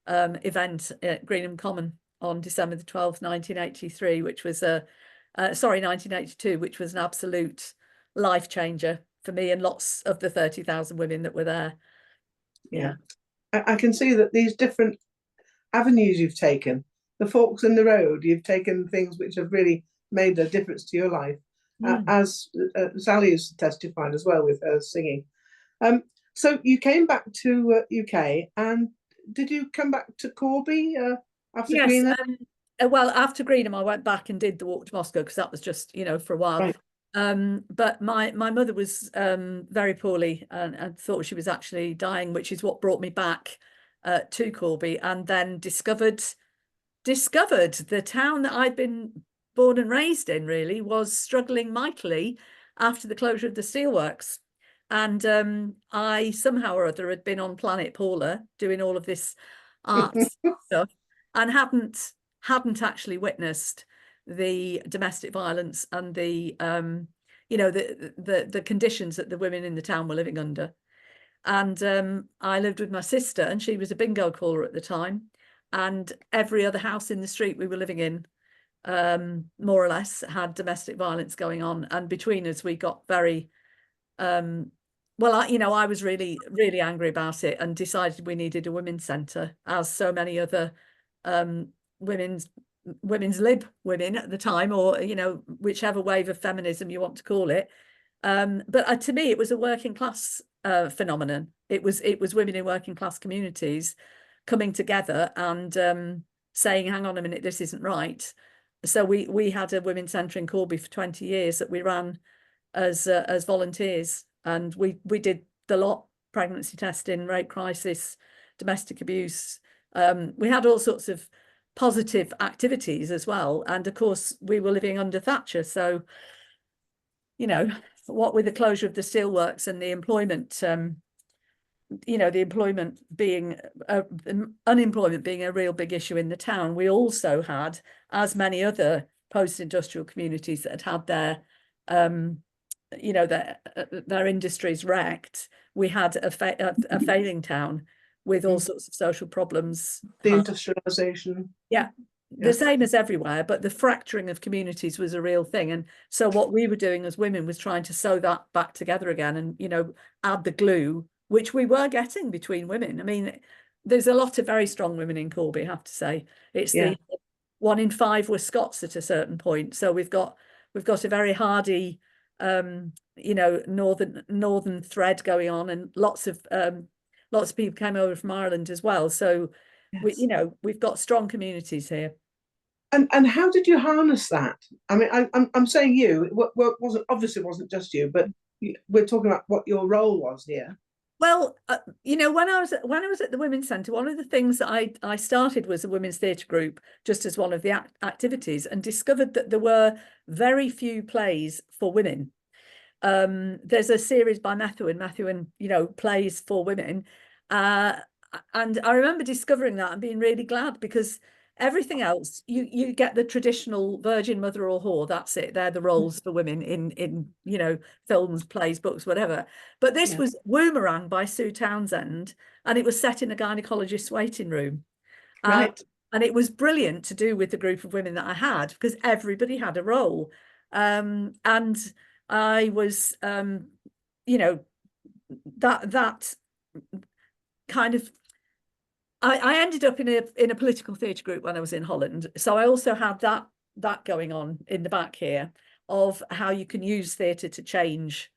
event at Greenham Common on December the 12th, 1983, which was 1982, which was an absolute life changer for me and lots of the 30,000 women that were there. Yeah. I can see that these different avenues you've taken, the forks in the road, you've taken things which have really made a difference to your life. as Sally has testified as well with her singing. So you came back to UK, and did you come back to Corby after Yes, Greenham? well, after Greenham, I went back and did the walk to Moscow because that was just, for a while. Right. But my mother was very poorly and thought she was actually dying, which is what brought me back to Corby, and then discovered the town that I'd been born and raised in really was struggling mightily after the closure of the steelworks. And I somehow or other had been on Planet Paula doing all of this art stuff and hadn't actually witnessed the domestic violence and the the conditions that the women in the town were living under. And I lived with my sister, and she was a bingo caller at the time, and every other house in the street we were living in more or less had domestic violence going on. And between us we got very well, I was really angry about it and decided we needed a women's centre, as so many other women's lib women at the time, or whichever wave of feminism you want to call it. But to me it was a working class phenomenon. It was women in working class communities coming together and saying, hang on a minute, this isn't right. So we had a women's centre in Corby for 20 years that we ran as volunteers, and we did the lot: pregnancy testing, rape crisis, domestic abuse. We had all sorts of positive activities as well, and of course we were living under Thatcher, so what with the closure of the steelworks and the employment the employment being unemployment being a real big issue in the town, we also had, as many other post-industrial communities that had their their industries wrecked, we had a failing town with all sorts of social problems. The industrialisation. Yeah, the same as everywhere, but the fracturing of communities was a real thing. And so what we were doing as women was trying to sew that back together again and, add the glue, which we were getting between women. I mean, there's a lot of very strong women in Corby, I have to say. It's the 1 in 5 were Scots at a certain point. So we've got a very hardy, northern thread going on, and lots of people came over from Ireland as well. So we've got strong communities here. And how did you harness that? I mean, I'm saying you. What wasn't just you, but we're talking about what your role was here. Well, when I was at the Women's Centre, one of the things that I started was a women's theatre group, just as one of the activities, and discovered that there were very few plays for women. There's a series by Methuen, plays for women, and I remember discovering that and being really glad, because everything else, you get the traditional virgin mother or whore, that's it, they're the roles for women in films, plays, books, whatever. But this was Woomerang by Sue Townsend, and it was set in a gynecologist's waiting room. Right. And it was brilliant to do with the group of women that I had, because everybody had a role. And I was that kind of, I ended up in a political theatre group when I was in Holland. So I also had that going on in the back here, of how you can use theatre to change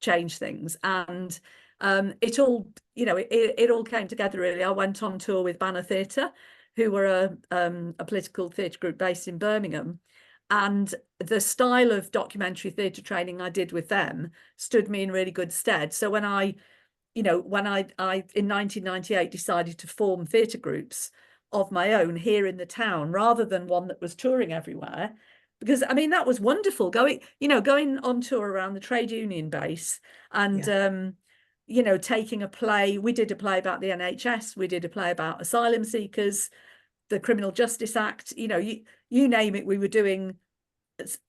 things. And it all it all came together really. I went on tour with Banner Theatre, who were a political theatre group based in Birmingham, and the style of documentary theatre training I did with them stood me in really good stead. So when I in 1998 decided to form theatre groups of my own here in the town, rather than one that was touring everywhere, because I mean that was wonderful, going on tour around the trade union base and taking a play. We did a play about the NHS, we did a play about asylum seekers, the Criminal Justice Act, you name it. We were doing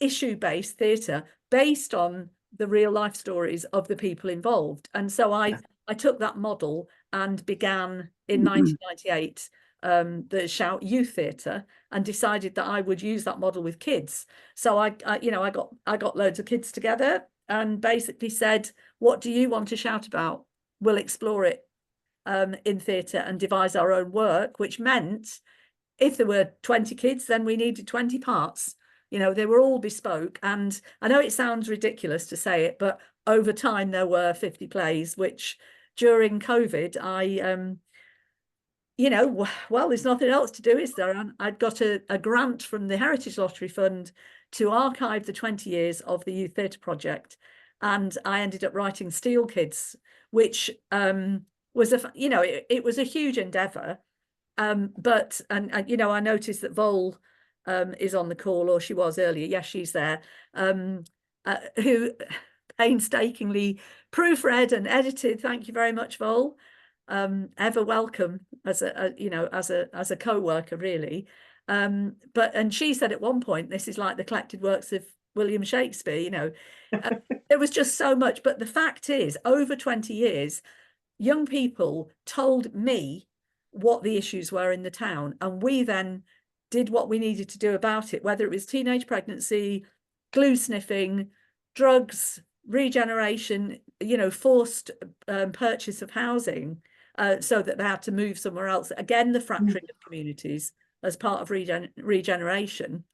issue-based theatre based on the real life stories of the people involved. And so I took that model and began in 1998 the Shout Youth Theatre, and decided that I would use that model with kids. So I got loads of kids together and basically said, what do you want to shout about? We'll explore it in theatre and devise our own work, which meant if there were 20 kids, then we needed 20 parts. You know, they were all bespoke. And I know it sounds ridiculous to say it, but over time there were 50 plays, which during COVID, you know, well, there's nothing else to do, is there? And I'd got a grant from the Heritage Lottery Fund to archive the 20 years of the Youth Theatre Project. And I ended up writing Steel Kids, which was it was a huge endeavour. But you know, I noticed that Vol is on the call, or she was earlier. Yes, she's there. Who painstakingly proofread and edited. Thank you very much, Vol. Ever welcome as a co-worker, really. And she said at one point, this is like the collected works of William Shakespeare. You know, there was just so much. But the fact is, over 20 years, young people told me what the issues were in the town, and we then did what we needed to do about it, whether it was teenage pregnancy, glue sniffing, drugs, regeneration, you know, forced purchase of housing, so that they had to move somewhere else. Again, the fracturing of communities as part of regeneration.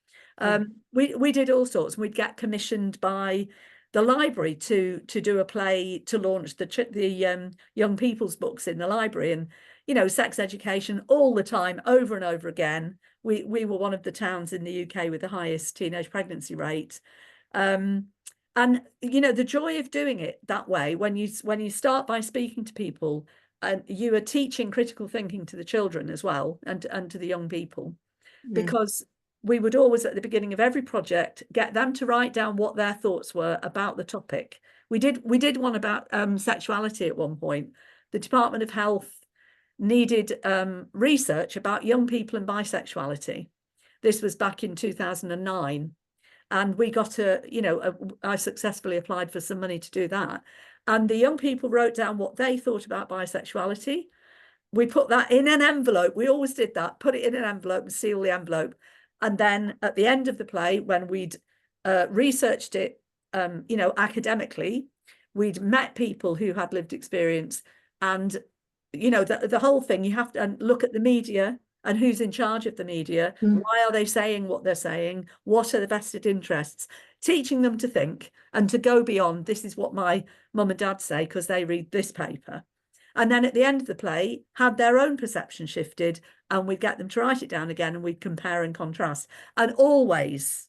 We did all sorts. We'd get commissioned by the library to do a play to launch the young people's books in the library, and you know, sex education all the time, over and over again. We were one of the towns in the UK with the highest teenage pregnancy rate. And you know, the joy of doing it that way, when you start by speaking to people, and you are teaching critical thinking to the children as well, and to the young people, because we would always, at the beginning of every project, get them to write down what their thoughts were about the topic. We did one about sexuality at one point. The Department of Health needed research about young people and bisexuality. This was back in 2009. And we got I successfully applied for some money to do that. And the young people wrote down what they thought about bisexuality. We put that in an envelope. We always did that, put it in an envelope and seal the envelope. And then at the end of the play, when we'd researched it, academically, we'd met people who had lived experience. And, you know, the whole thing, you have to look at the media and who's in charge of the media. Why are they saying what they're saying? What are the vested interests? Teaching them to think and to go beyond, this is what my mum and dad say because they read this paper. And then at the end of the play, had their own perception shifted, and we'd get them to write it down again, and we'd compare and contrast. And always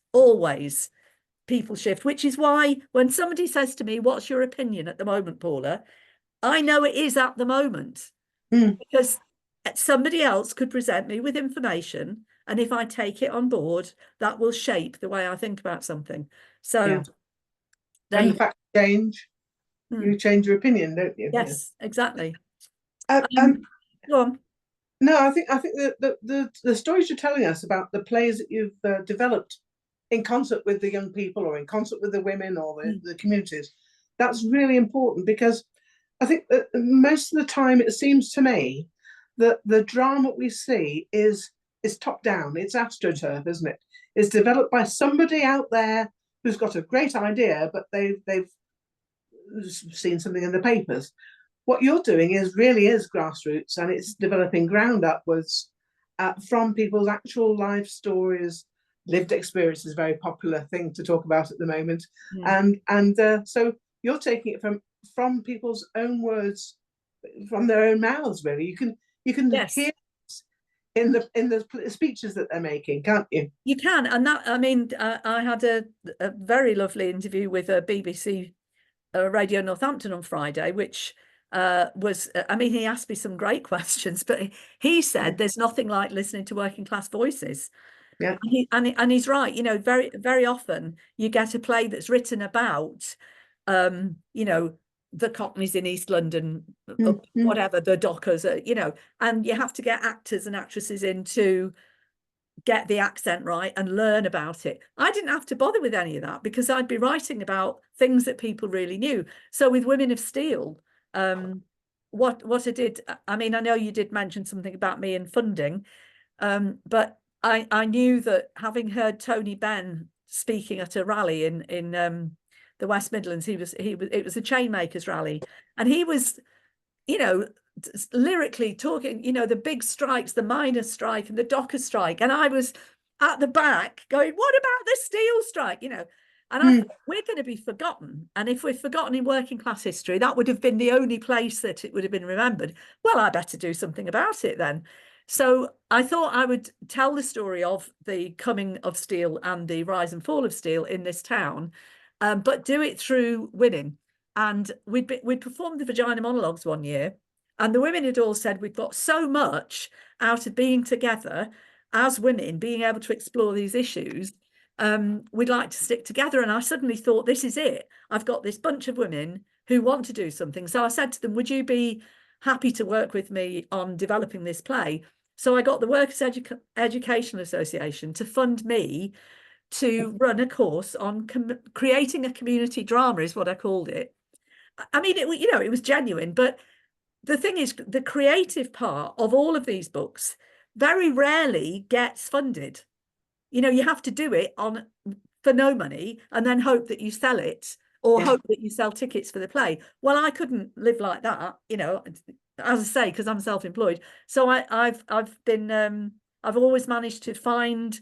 people shift, which is why when somebody says to me, what's your opinion at the moment, Paula? I know it is at the moment, because somebody else could present me with information, and if I take it on board, that will shape the way I think about something. So when the facts change, you change your opinion, don't you? Yes, exactly. Go on. No, I think that the stories you're telling us about the plays that you've developed in concert with the young people, or in concert with the women, or the communities, that's really important, because I think that most of the time it seems to me that the drama we see is top down. It's astroturf, isn't it? It's developed by somebody out there who's got a great idea, but they've seen something in the papers. What you're doing is grassroots, and it's developing ground upwards from people's actual life stories. Lived experience is a very popular thing to talk about at the moment, and so you're taking it from people's own words, from their own mouths. Really, you can hear in the speeches that they're making, can't you? You can, and that, I mean, I had a very lovely interview with a BBC Radio Northampton on Friday, which was, I mean, he asked me some great questions, but he said there's nothing like listening to working class voices. Yeah, and he's right. You know, very, very often you get a play that's written about, the Cockneys in East London, whatever, the Dockers, and you have to get actors and actresses in to get the accent right and learn about it. I didn't have to bother with any of that, because I'd be writing about things that people really knew. So with Women of Steel, what I did, I mean, I know you did mention something about me and funding, but I knew that, having heard Tony Benn speaking at a rally in the West Midlands, it was a Chainmakers rally, and he was, lyrically talking, the big strikes, the miners' strike and the dockers' strike, and I was at the back going, what about the steel strike? You know, and I thought, we're going to be forgotten. And if we're forgotten in working class history, that would have been the only place that it would have been remembered. Well, I better do something about it then. So I thought I would tell the story of the coming of steel and the rise and fall of steel in this town, but do it through women. And we'd performed the vagina monologues one year, and the women had all said, we've got so much out of being together as women, being able to explore these issues. We'd like to stick together. And I suddenly thought, this is it. I've got this bunch of women who want to do something. So I said to them, would you be happy to work with me on developing this play? So I got the Workers' Educational Association to fund me to run a course on creating a community drama, is what I called it. I mean, it was genuine, but the thing is, the creative part of all of these books very rarely gets funded. You know, you have to do it for no money and then hope that you sell it, or hope that you sell tickets for the play. Well, I couldn't live like that, you know, as I say, because I'm self-employed. So I've always managed to find,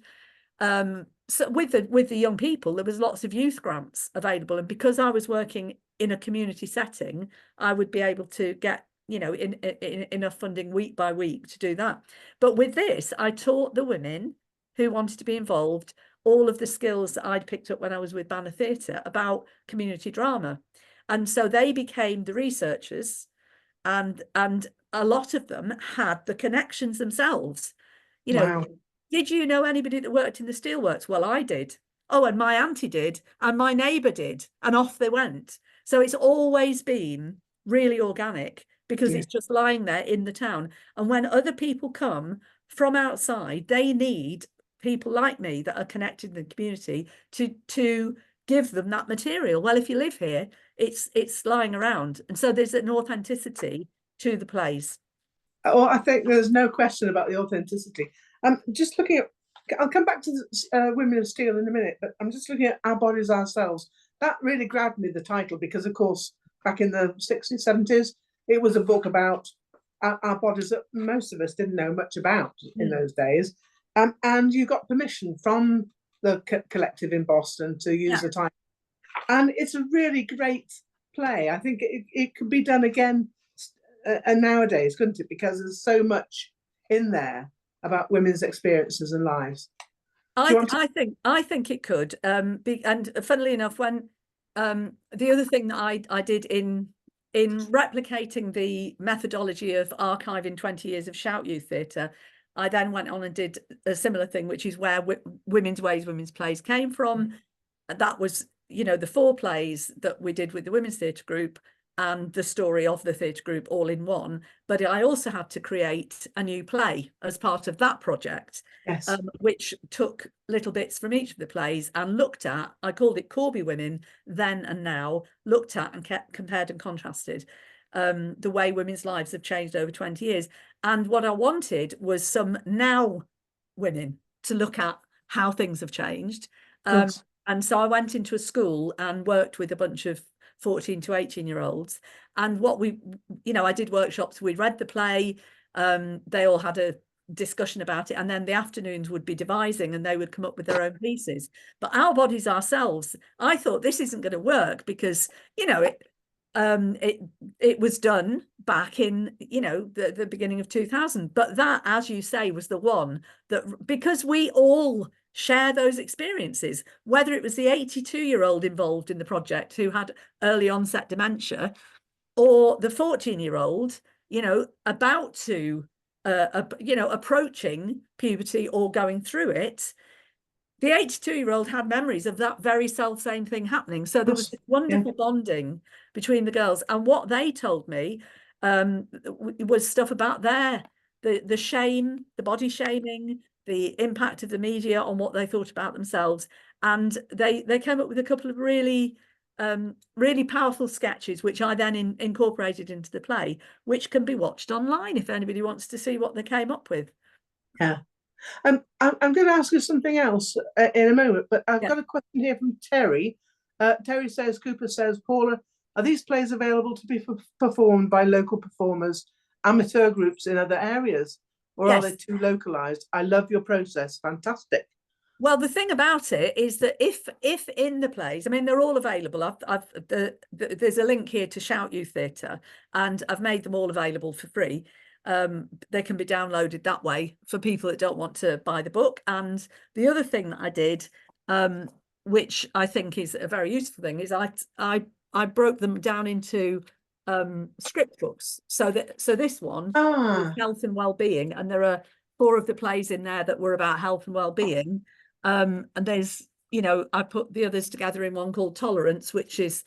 so with the young people, there was lots of youth grants available, and because I was working in a community setting, I would be able to get, you know, in enough funding week by week to do that. But with this, I taught the women who wanted to be involved all of the skills that I'd picked up when I was with Banner Theatre about community drama, and so they became the researchers, and a lot of them had the connections themselves. You know, Wow. did you know anybody that worked in the steelworks? Well, I did. Oh, and my auntie did, and my neighbour did, and off they went. So it's always been really organic, because it's just lying there in the town. And when other people come from outside, they need people like me that are connected in the community to give them that material. Well, if you live here, it's lying around, and so there's an authenticity to the plays. Oh, I think there's no question about the authenticity. Just looking at, I'll come back to Women of Steel in a minute, but I'm just looking at Our Bodies, Ourselves. That really grabbed me, the title, because of course, back in the 60s, 70s, it was a book about our bodies that most of us didn't know much about in those days. And you got permission from the collective in Boston to use the title. And it's a really great play. I think it could be done again nowadays, couldn't it? Because there's so much in there about women's experiences and lives. I think it could. And funnily enough, when the other thing that I did in replicating the methodology of archiving 20 years of Shout Youth Theatre, I then went on and did a similar thing, which is where Women's Ways, Women's Plays came from. That was, you know, the 4 plays that we did with the Women's Theatre Group and the story of the theatre group all in one. But I also had to create a new play as part of that project, which took little bits from each of the plays and looked at, I called it Corby Women then and now, looked at and compared and contrasted the way women's lives have changed over 20 years. And what I wanted was some now women to look at how things have changed. And so I went into a school and worked with a bunch of 14 to 18-year-olds. And what I did workshops, we read the play, they all had a discussion about it, and then the afternoons would be devising and they would come up with their own pieces. But Our Bodies, Ourselves, I thought this isn't going to work because, you know, it was done back in, you know, the beginning of 2000. But that, as you say, was the one that, because we all share those experiences, whether it was the 82-year-old involved in the project who had early onset dementia, or the 14-year-old, you know, about to, approaching puberty or going through it. The 82-year-old had memories of that very self-same thing happening. So there was this wonderful bonding between the girls. And what they told me was stuff about the shame, the body shaming, the impact of the media on what they thought about themselves. And they came up with a couple of really powerful sketches, which I then incorporated into the play, which can be watched online if anybody wants to see what they came up with. Yeah. I'm going to ask you something else in a moment, but I've got a question here from Terry. Terry says, Cooper says, Paula, are these plays available to be performed by local performers, amateur groups in other areas, or are they too localized? I love your process. Fantastic. Well, the thing about it is that if in the plays, I mean, they're all available. There's a link here to Shout Youth Theatre, and I've made them all available for free. They can be downloaded that way for people that don't want to buy the book. And the other thing that I did, which I think is a very useful thing, is I broke them down into script books. So this one is health and well-being, and there are 4 of the plays in there that were about health and well-being. And there's, you know, I put the others together in one called Tolerance, which is,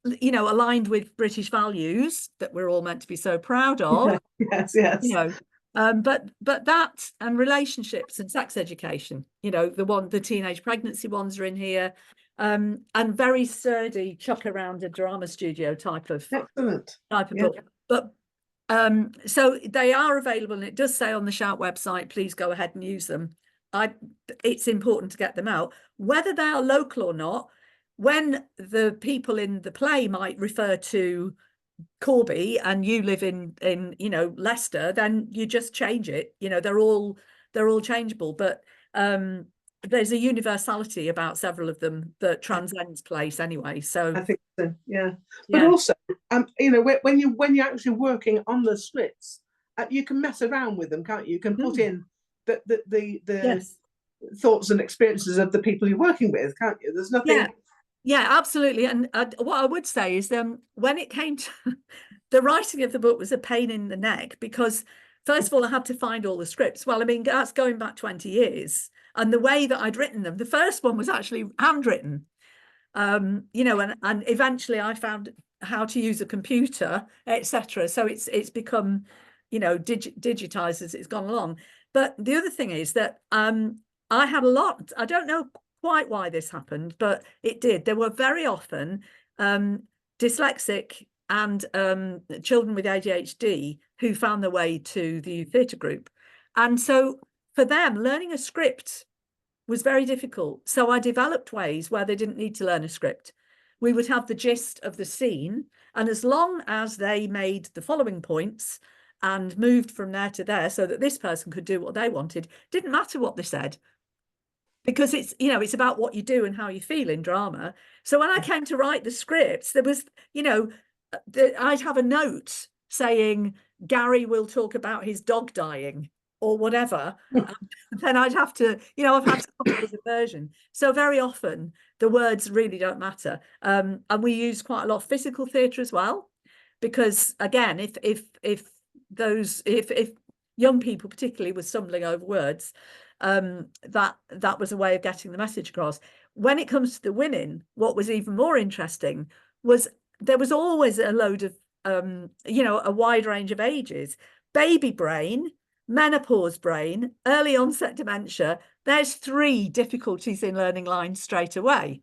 you know, aligned with British values that we're all meant to be so proud of. Yes. You know, but that and relationships and sex education, you know, the teenage pregnancy ones are in here, and very sturdy chuck around a drama studio type of book. But so they are available, and it does say on the Shout website, please go ahead and use them. It's important to get them out, whether they are local or not. When the people in the play might refer to Corby and you live in you know, Leicester, then you just change it. You know, they're all changeable, but there's a universality about several of them that transcends place anyway. So I think so, yeah. But also, you know, when you're actually working on the scripts, you can mess around with them, can't you? You can put in the yes. thoughts and experiences of the people you're working with, can't you? There's nothing. Yeah, absolutely. And what I would say is when it came to the writing of the book was a pain in the neck, because first of all, I had to find all the scripts. Well, I mean, that's going back 20 years. And the way that I'd written them, the first one was actually handwritten, you know, and eventually I found how to use a computer, etc. So it's become, you know, digitized as it's gone along. But the other thing is that I had a lot, I don't know quite why this happened, but it did. There were very often dyslexic and children with ADHD who found their way to the youth theatre group. And so for them, learning a script was very difficult. So I developed ways where they didn't need to learn a script. We would have the gist of the scene, and as long as they made the following points and moved from there to there so that this person could do what they wanted, didn't matter what they said, because it's, you know, it's about what you do and how you feel in drama. So when I came to write the scripts, there was, you know, I'd have a note saying Gary will talk about his dog dying or whatever. Then I'd have to, you know, I've had to come up with a version. So very often the words really don't matter. And we use quite a lot of physical theatre as well, because again, if young people particularly were stumbling over words, that was a way of getting the message across. When it comes to the women, what was even more interesting was there was always a load of you know, a wide range of ages. Baby brain, menopause brain, early onset dementia. There's 3 difficulties in learning lines straight away.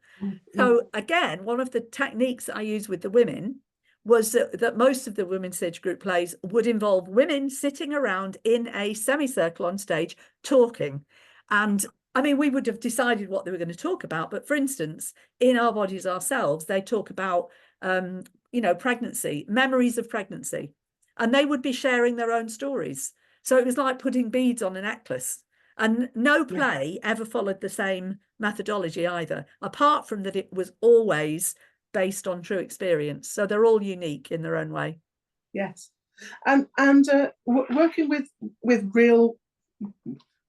So again, one of the techniques I use with the women was that most of the women's theatre group plays would involve women sitting around in a semicircle on stage talking. And I mean, we would have decided what they were going to talk about. But for instance, in Our Bodies, Ourselves, they talk about, you know, pregnancy, memories of pregnancy, and they would be sharing their own stories. So it was like putting beads on a necklace. And no play ever followed the same methodology either, apart from that it was always based on true experience. So they're all unique in their own way. Yes. And working with real,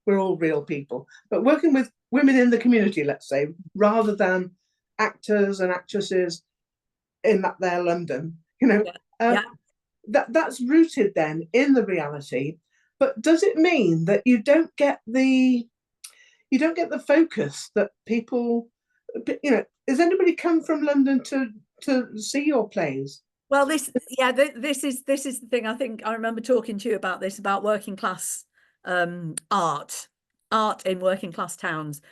we're all real people, but working with women in the community, let's say, rather than actors and actresses in that there London, you know, that's rooted then in the reality. But does it mean that you don't get the focus that people, you know, has anybody come from London to see your plays? Well, this is the thing. I think I remember talking to you about this, about working class art in working class towns.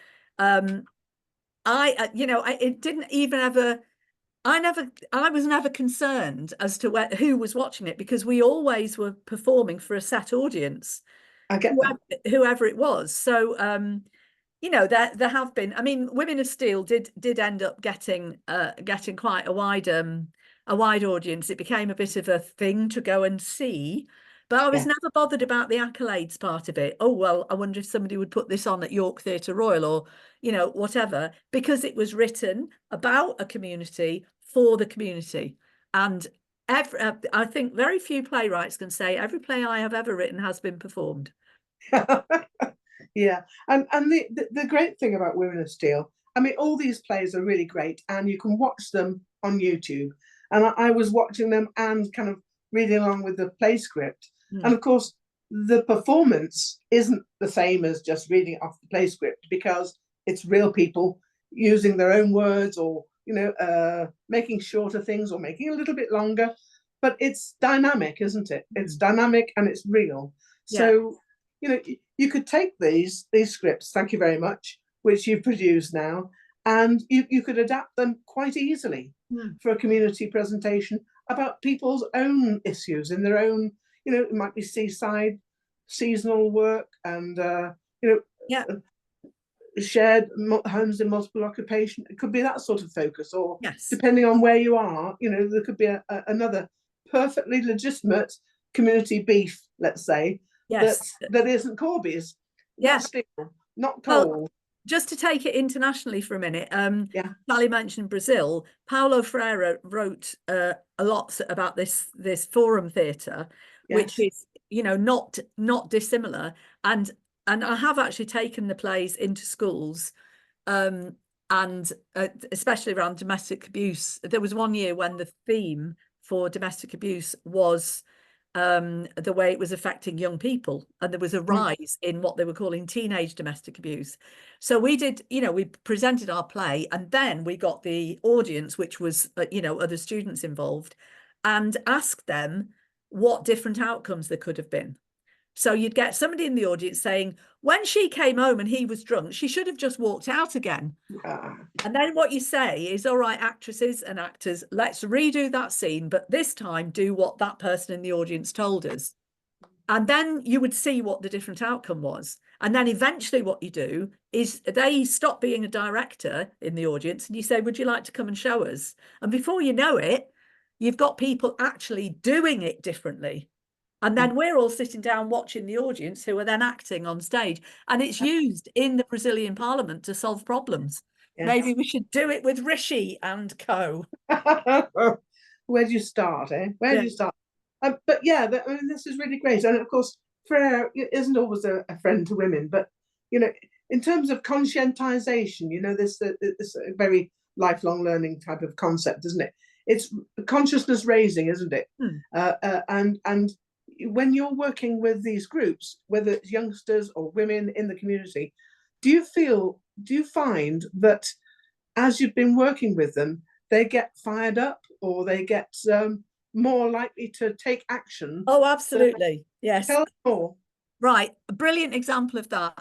It didn't even ever, I was never concerned as to who was watching it, because we always were performing for a set audience, whoever it was. So you know, there have been, I mean, Women of Steel did end up getting quite a wide audience. It became a bit of a thing to go and see, But I was Yeah. never bothered about the accolades part of it. Oh, well, I wonder if somebody would put this on at York Theatre Royal or, you know, whatever, because it was written about a community for the community. And I think very few playwrights can say every play I have ever written has been performed. Yeah, and the great thing about Women of Steel, I mean, all these plays are really great, and you can watch them on YouTube. And I was watching them and kind of reading along with the play script. And of course, the performance isn't the same as just reading it off the play script, because it's real people using their own words, or, you know, making shorter things or making a little bit longer. But it's dynamic, isn't it? It's dynamic and it's real. So, you know, you could take these scripts, thank you very much, which you've produced now, and you could adapt them quite easily for a community presentation about people's own issues in their own, you know, it might be seaside, seasonal work, and, you know, shared homes in multiple occupation. It could be that sort of focus, or depending on where you are, you know, there could be another perfectly legitimate community beef, let's say, that isn't Corby's. Not Steel, not coal. Well, just to take it internationally for a minute, Sally mentioned Brazil. Paulo Freire wrote a lot about this forum theatre, which is, you know, not dissimilar. And I have actually taken the plays into schools, and especially around domestic abuse. There was one year when the theme for domestic abuse was the way it was affecting young people, and there was a rise in what they were calling teenage domestic abuse. So we did, you know, we presented our play, and then we got the audience, which was, you know, other students involved, and asked them what different outcomes there could have been. So you'd get somebody in the audience saying, when she came home and he was drunk, she should have just walked out again. And then what you say is, all right, actresses and actors, let's redo that scene, but this time do what that person in the audience told us. And then you would see what the different outcome was. And then eventually what you do is they stop being a director in the audience and you say, would you like to come and show us? And before you know it, you've got people actually doing it differently. And then we're all sitting down watching the audience, who are then acting on stage. And it's used in the Brazilian parliament to solve problems. Maybe we should do it with Rishi and co. Where do you start, eh? Where do you start? But yeah, I mean, this is really great. And of course, Freire isn't always a friend to women, but, you know, in terms of conscientization, you know, this very lifelong learning type of concept, isn't it? It's consciousness raising, isn't it? And when you're working with these groups, whether it's youngsters or women in the community, do you find that as you've been working with them, they get fired up, or they get more likely to take action? Oh, absolutely. Yes. Tell us more. Right. A brilliant example of that.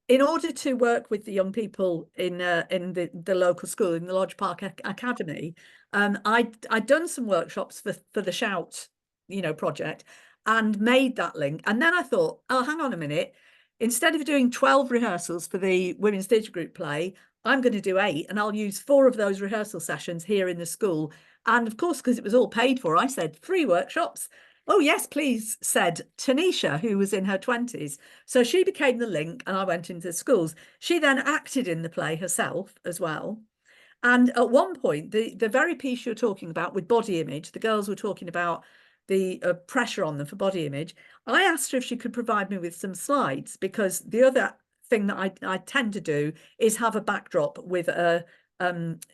In order to work with the young people in the local school, in the Lodge Park Academy, I'd done some workshops for the Shout, you know, project, and made that link. And then I thought, oh, hang on a minute. Instead of doing 12 rehearsals for the Women's Theatre Group play, I'm going to do 8, and I'll use 4 of those rehearsal sessions here in the school. And of course, because it was all paid for, I said 3 workshops. Oh, yes, please, said Tanisha, who was in her 20s. So she became the link, and I went into the schools. She then acted in the play herself as well. And at one point, the very piece you're talking about with body image, the girls were talking about the pressure on them for body image. I asked her if she could provide me with some slides, because the other thing that I tend to do is have a backdrop with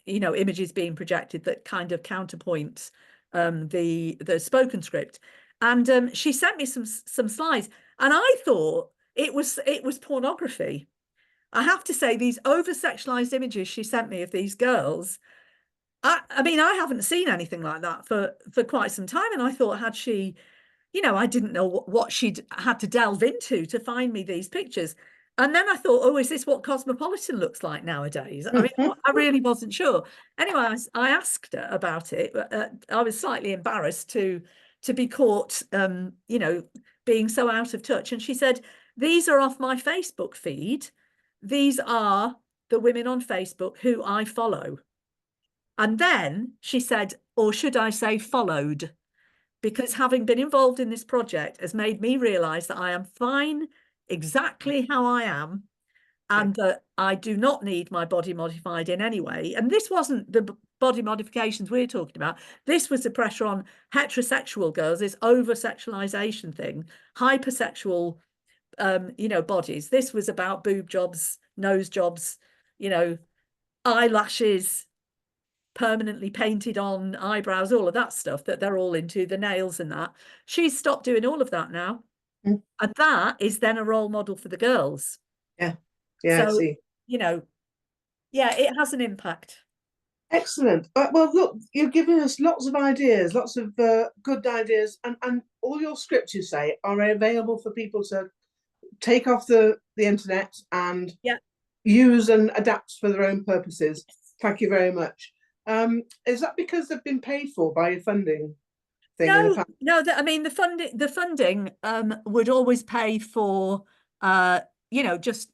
you know, images being projected that kind of counterpoints the spoken script. And she sent me some slides, and I thought it was pornography. I have to say, these over-sexualized images she sent me of these girls, I mean, I haven't seen anything like that for quite some time. And I thought, had she, you know, I didn't know what she'd had to delve into to find me these pictures. And then I thought, oh, is this what Cosmopolitan looks like nowadays? I mean, I really wasn't sure. Anyway, I asked her about it. I was slightly embarrassed to be caught, you know, being so out of touch. And she said, these are off my Facebook feed. These are the women on Facebook who I follow. And then she said, or should I say followed, because having been involved in this project has made me realise that I am fine exactly how I am, and that I do not need my body modified in any way. And this wasn't the body modifications we're talking about. This was the pressure on heterosexual girls, this over-sexualization thing, hypersexual, you know, bodies. This was about boob jobs, nose jobs, you know, eyelashes, permanently painted on eyebrows, all of that stuff that they're all into, the nails and that. She's stopped doing all of that now. Mm. And that is then a role model for the girls. Yeah. Yeah, I So, see. you know, yeah, it has an impact. Excellent. Well, look, you're giving us lots of ideas, lots of good ideas, and all your scripts, you say, are available for people to take off the internet and use and adapt for their own purposes. Thank you very much. Is that because they've been paid for by your funding thing? No, I mean, the funding would always pay for you know, just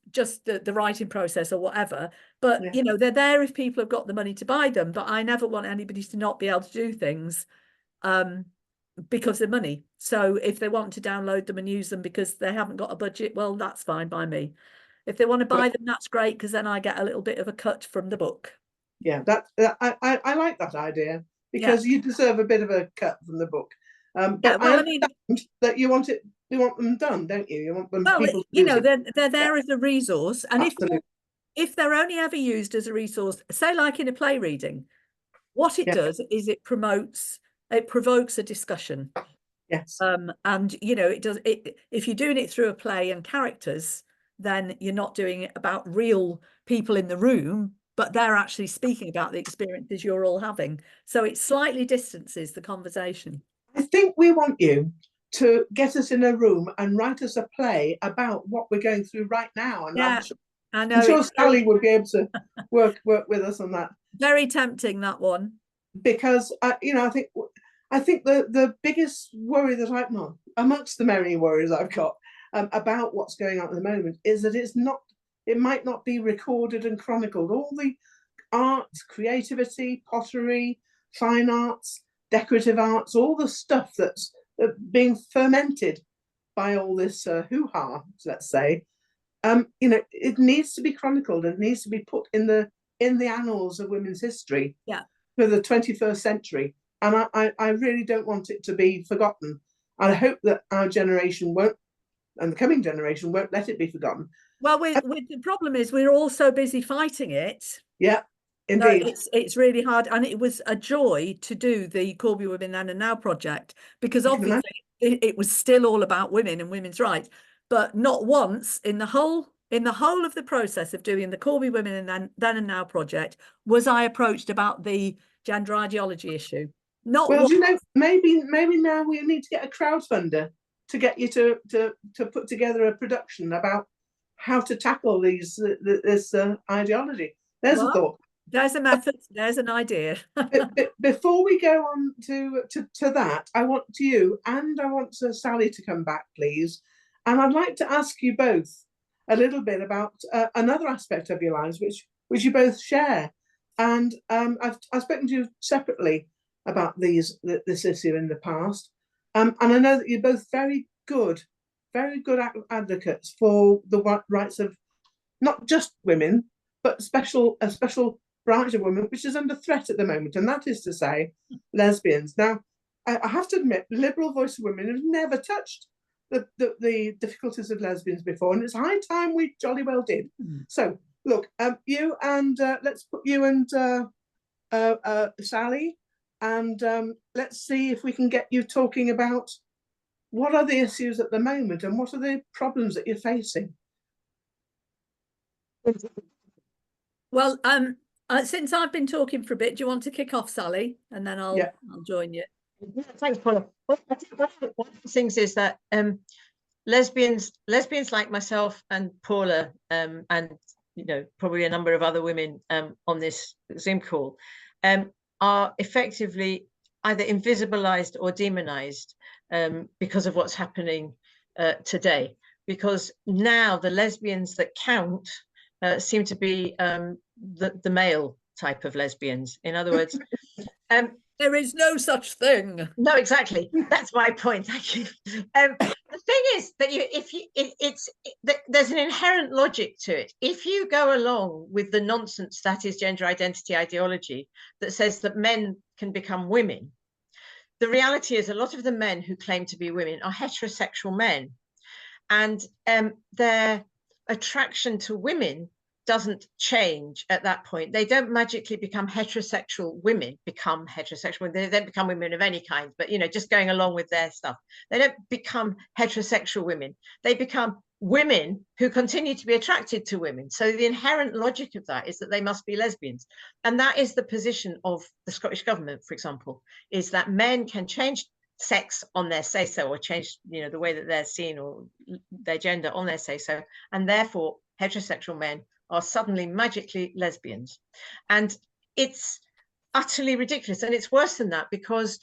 the writing process or whatever. But you know, they're there if people have got the money to buy them. But I never want anybody to not be able to do things because of money. So if they want to download them and use them because they haven't got a budget, well, that's fine by me. If they want to buy them, that's great, because then I get a little bit of a cut from the book. Yeah, I like that idea, because you deserve a bit of a cut from the book. But well, I mean, that you want them done, don't you? You want them. Well, people you know, they're there as a resource, and Absolutely. if they're only ever used as a resource, say like in a play reading, what it does is it provokes a discussion. Yes. And you know, if you're doing it through a play and characters, then you're not doing it about real people in the room, but they're actually speaking about the experiences you're all having. So it slightly distances the conversation. I think we want you to get us in a room and write us a play about what we're going through right now. And I know. I'm sure Sally would be able to work with us on that. Very tempting, that one. Because you know, I think the biggest worry that I've got, amongst the many worries I've got about what's going on at the moment, is that it might not be recorded and chronicled. All the arts, creativity, pottery, fine arts, decorative arts, all the stuff that's being fermented by all this hoo-ha, let's say, you know, it needs to be chronicled and needs to be put in the annals of women's history for the 21st century. And I really don't want it to be forgotten. I hope that our generation won't, and the coming generation won't let it be forgotten. Well, the problem is we're all so busy fighting it. Yeah, indeed. No, it's really hard, and it was a joy to do the Corby Women Then and Now project, because obviously it was still all about women and women's rights, but not once in the whole of the process of doing the Corby Women and Then and Now project was I approached about the gender ideology issue. Not well, you know, maybe now we need to get a crowdfunder to get you to put together a production about how to tackle this ideology. There's a thought. There's a method. There's an idea. Before we go on to that, I want you and I want Sally to come back, please. And I'd like to ask you both a little bit about another aspect of your lives, which you both share. And I've spoken to you separately about this issue in the past, and I know that you're both very good advocates for the rights of not just women, but a special right of women, which is under threat at the moment, and that is to say, lesbians. Now, I have to admit, Liberal Voice of Women have never touched the difficulties of lesbians before, and it's high time we jolly well did. So, look, you and let's put you and Sally, and let's see if we can get you talking about what are the issues at the moment and what are the problems that you're facing. Well, since I've been talking for a bit, do you want to kick off, Sally, and then I'll join you. Yeah, thanks, Paula. Well, I think one of the things is that lesbians like myself and Paula, and you know, probably a number of other women on this Zoom call, are effectively either invisibilized or demonized because of what's happening today. Because now the lesbians that count seem to be the male type of lesbians. In other words, There is no such thing. No, exactly. That's my point. Thank you. The thing is that there's an inherent logic to it. If you go along with the nonsense that is gender identity ideology that says that men can become women, the reality is a lot of the men who claim to be women are heterosexual men, and their attraction to women doesn't change at that point. They don't magically become heterosexual women, they don't become women of any kind, but, you know, just going along with their stuff. They don't become heterosexual women. They become women who continue to be attracted to women. So the inherent logic of that is that they must be lesbians. And that is the position of the Scottish government, for example, is that men can change sex on their say-so, or change, you know, the way that they're seen or their gender on their say-so, and therefore heterosexual men are suddenly magically lesbians. And it's utterly ridiculous. And it's worse than that, because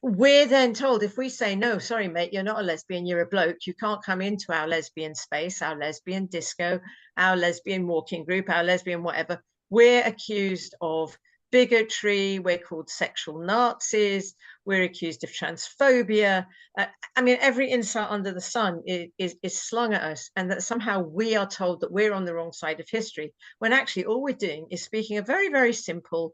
we're then told, if we say, no, sorry, mate, you're not a lesbian, you're a bloke, you can't come into our lesbian space, our lesbian disco, our lesbian walking group, our lesbian whatever, we're accused of bigotry, we're called sexual Nazis, we're accused of transphobia. I mean, every insult under the sun is slung at us, and that somehow we are told that we're on the wrong side of history, when actually all we're doing is speaking a very, very simple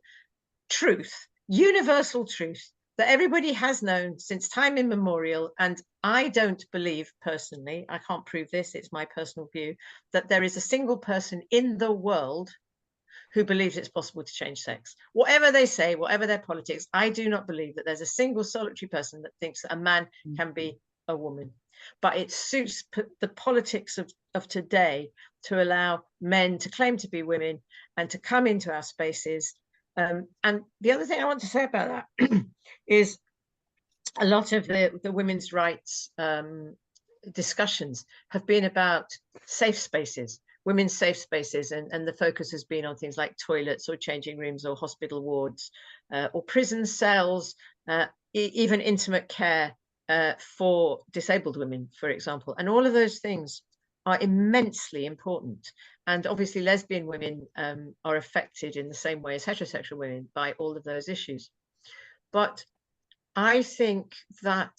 truth, universal truth, that everybody has known since time immemorial. And I don't believe personally, I can't prove this, it's my personal view, that there is a single person in the world who believes it's possible to change sex. Whatever they say, whatever their politics, I do not believe that there's a single solitary person that thinks that a man can be a woman. But it suits the politics of today to allow men to claim to be women and to come into our spaces. And the other thing I want to say about that is a lot of the women's rights discussions have been about safe spaces, women's safe spaces, and the focus has been on things like toilets or changing rooms or hospital wards or prison cells, even intimate care for disabled women, for example. And all of those things are immensely important. And obviously lesbian women are affected in the same way as heterosexual women by all of those issues. But I think that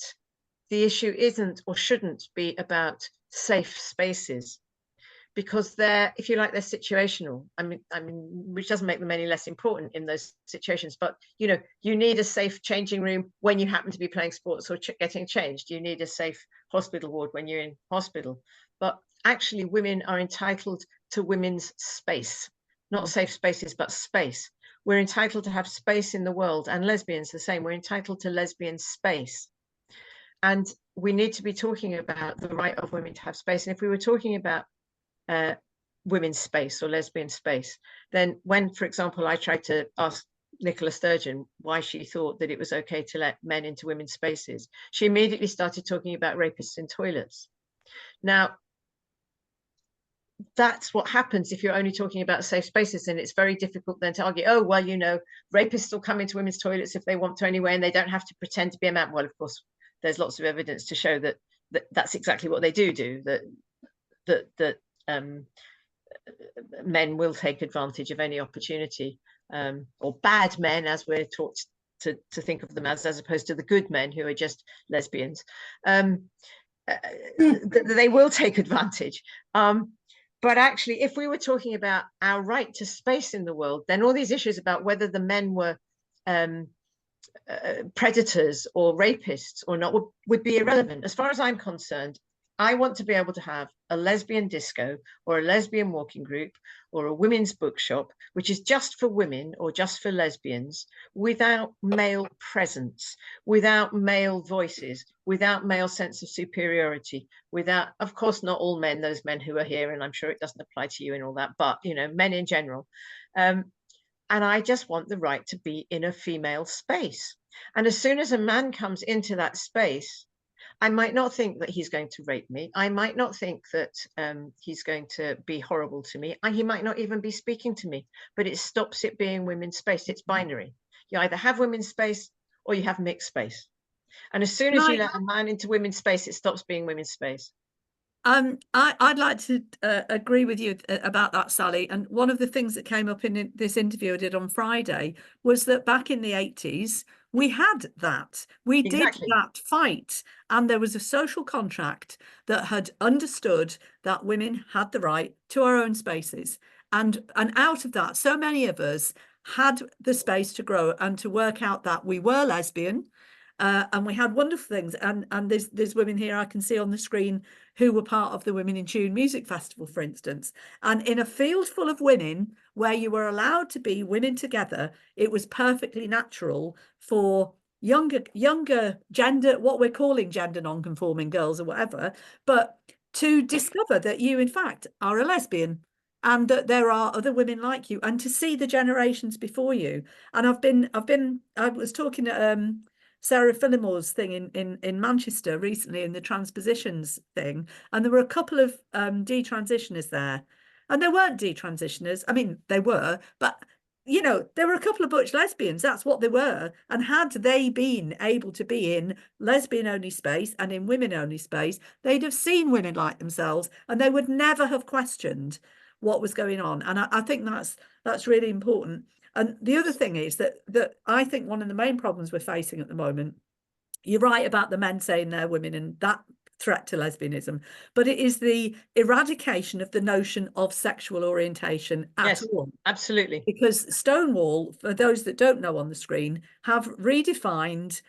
the issue isn't or shouldn't be about safe spaces, because they're, if you like, they're situational. I mean, which doesn't make them any less important in those situations. But, you know, you need a safe changing room when you happen to be playing sports or getting changed. You need a safe hospital ward when you're in hospital. But actually, women are entitled to women's space, not safe spaces, but space. We're entitled to have space in the world, and lesbians the same. We're entitled to lesbian space. And we need to be talking about the right of women to have space. And if we were talking about women's space or lesbian space, then when, for example, I tried to ask Nicola Sturgeon why she thought that it was okay to let men into women's spaces, she immediately started talking about rapists in toilets. Now, that's what happens if you're only talking about safe spaces, and it's very difficult then to argue, oh, well, you know, rapists will come into women's toilets if they want to anyway, and they don't have to pretend to be a man. Well, of course, there's lots of evidence to show that that's exactly what they do, that men will take advantage of any opportunity, or bad men, as we're taught to think of them as opposed to the good men who are just lesbians. They will take advantage. But actually, if we were talking about our right to space in the world, then all these issues about whether the men were predators or rapists or not would be irrelevant. As far as I'm concerned, I want to be able to have a lesbian disco or a lesbian walking group or a women's bookshop, which is just for women or just for lesbians, without male presence, without male voices, without male sense of superiority, without, of course, not all men, those men who are here, and I'm sure it doesn't apply to you and all that, but, you know, men in general. And I just want the right to be in a female space. And as soon as a man comes into that space, I might not think that he's going to rape me. I might not think that he's going to be horrible to me. He might not even be speaking to me, but it stops it being women's space. It's binary. You either have women's space or you have mixed space. And as soon as you let a man into women's space, it stops being women's space. I'd like to agree with you about that, Sally. And one of the things that came up in this interview I did on Friday was that back in the 80s, we had that. We Exactly. did that fight. And there was a social contract that had understood that women had the right to our own spaces. And out of that, so many of us had the space to grow and to work out that we were lesbian. And we had wonderful things. And there's women here I can see on the screen who were part of the Women in Tune Music Festival, for instance. And in a field full of women where you were allowed to be women together, it was perfectly natural for younger gender, what we're calling gender non-conforming girls or whatever, but to discover that you in fact are a lesbian and that there are other women like you, and to see the generations before you. And I was talking at Sarah Phillimore's thing in Manchester recently, in the transpositions thing, and there were a couple of detransitioners there, and there weren't detransitioners. I mean, they were, but you know, there were a couple of butch lesbians. That's what they were. And had they been able to be in lesbian only space and in women only space, they'd have seen women like themselves, and they would never have questioned what was going on. And I think that's really important. And the other thing is that I think one of the main problems we're facing at the moment, you're right about the men saying they're women and that threat to lesbianism, but it is the eradication of the notion of sexual orientation at all. Absolutely. Because Stonewall, for those that don't know on the screen, have redefined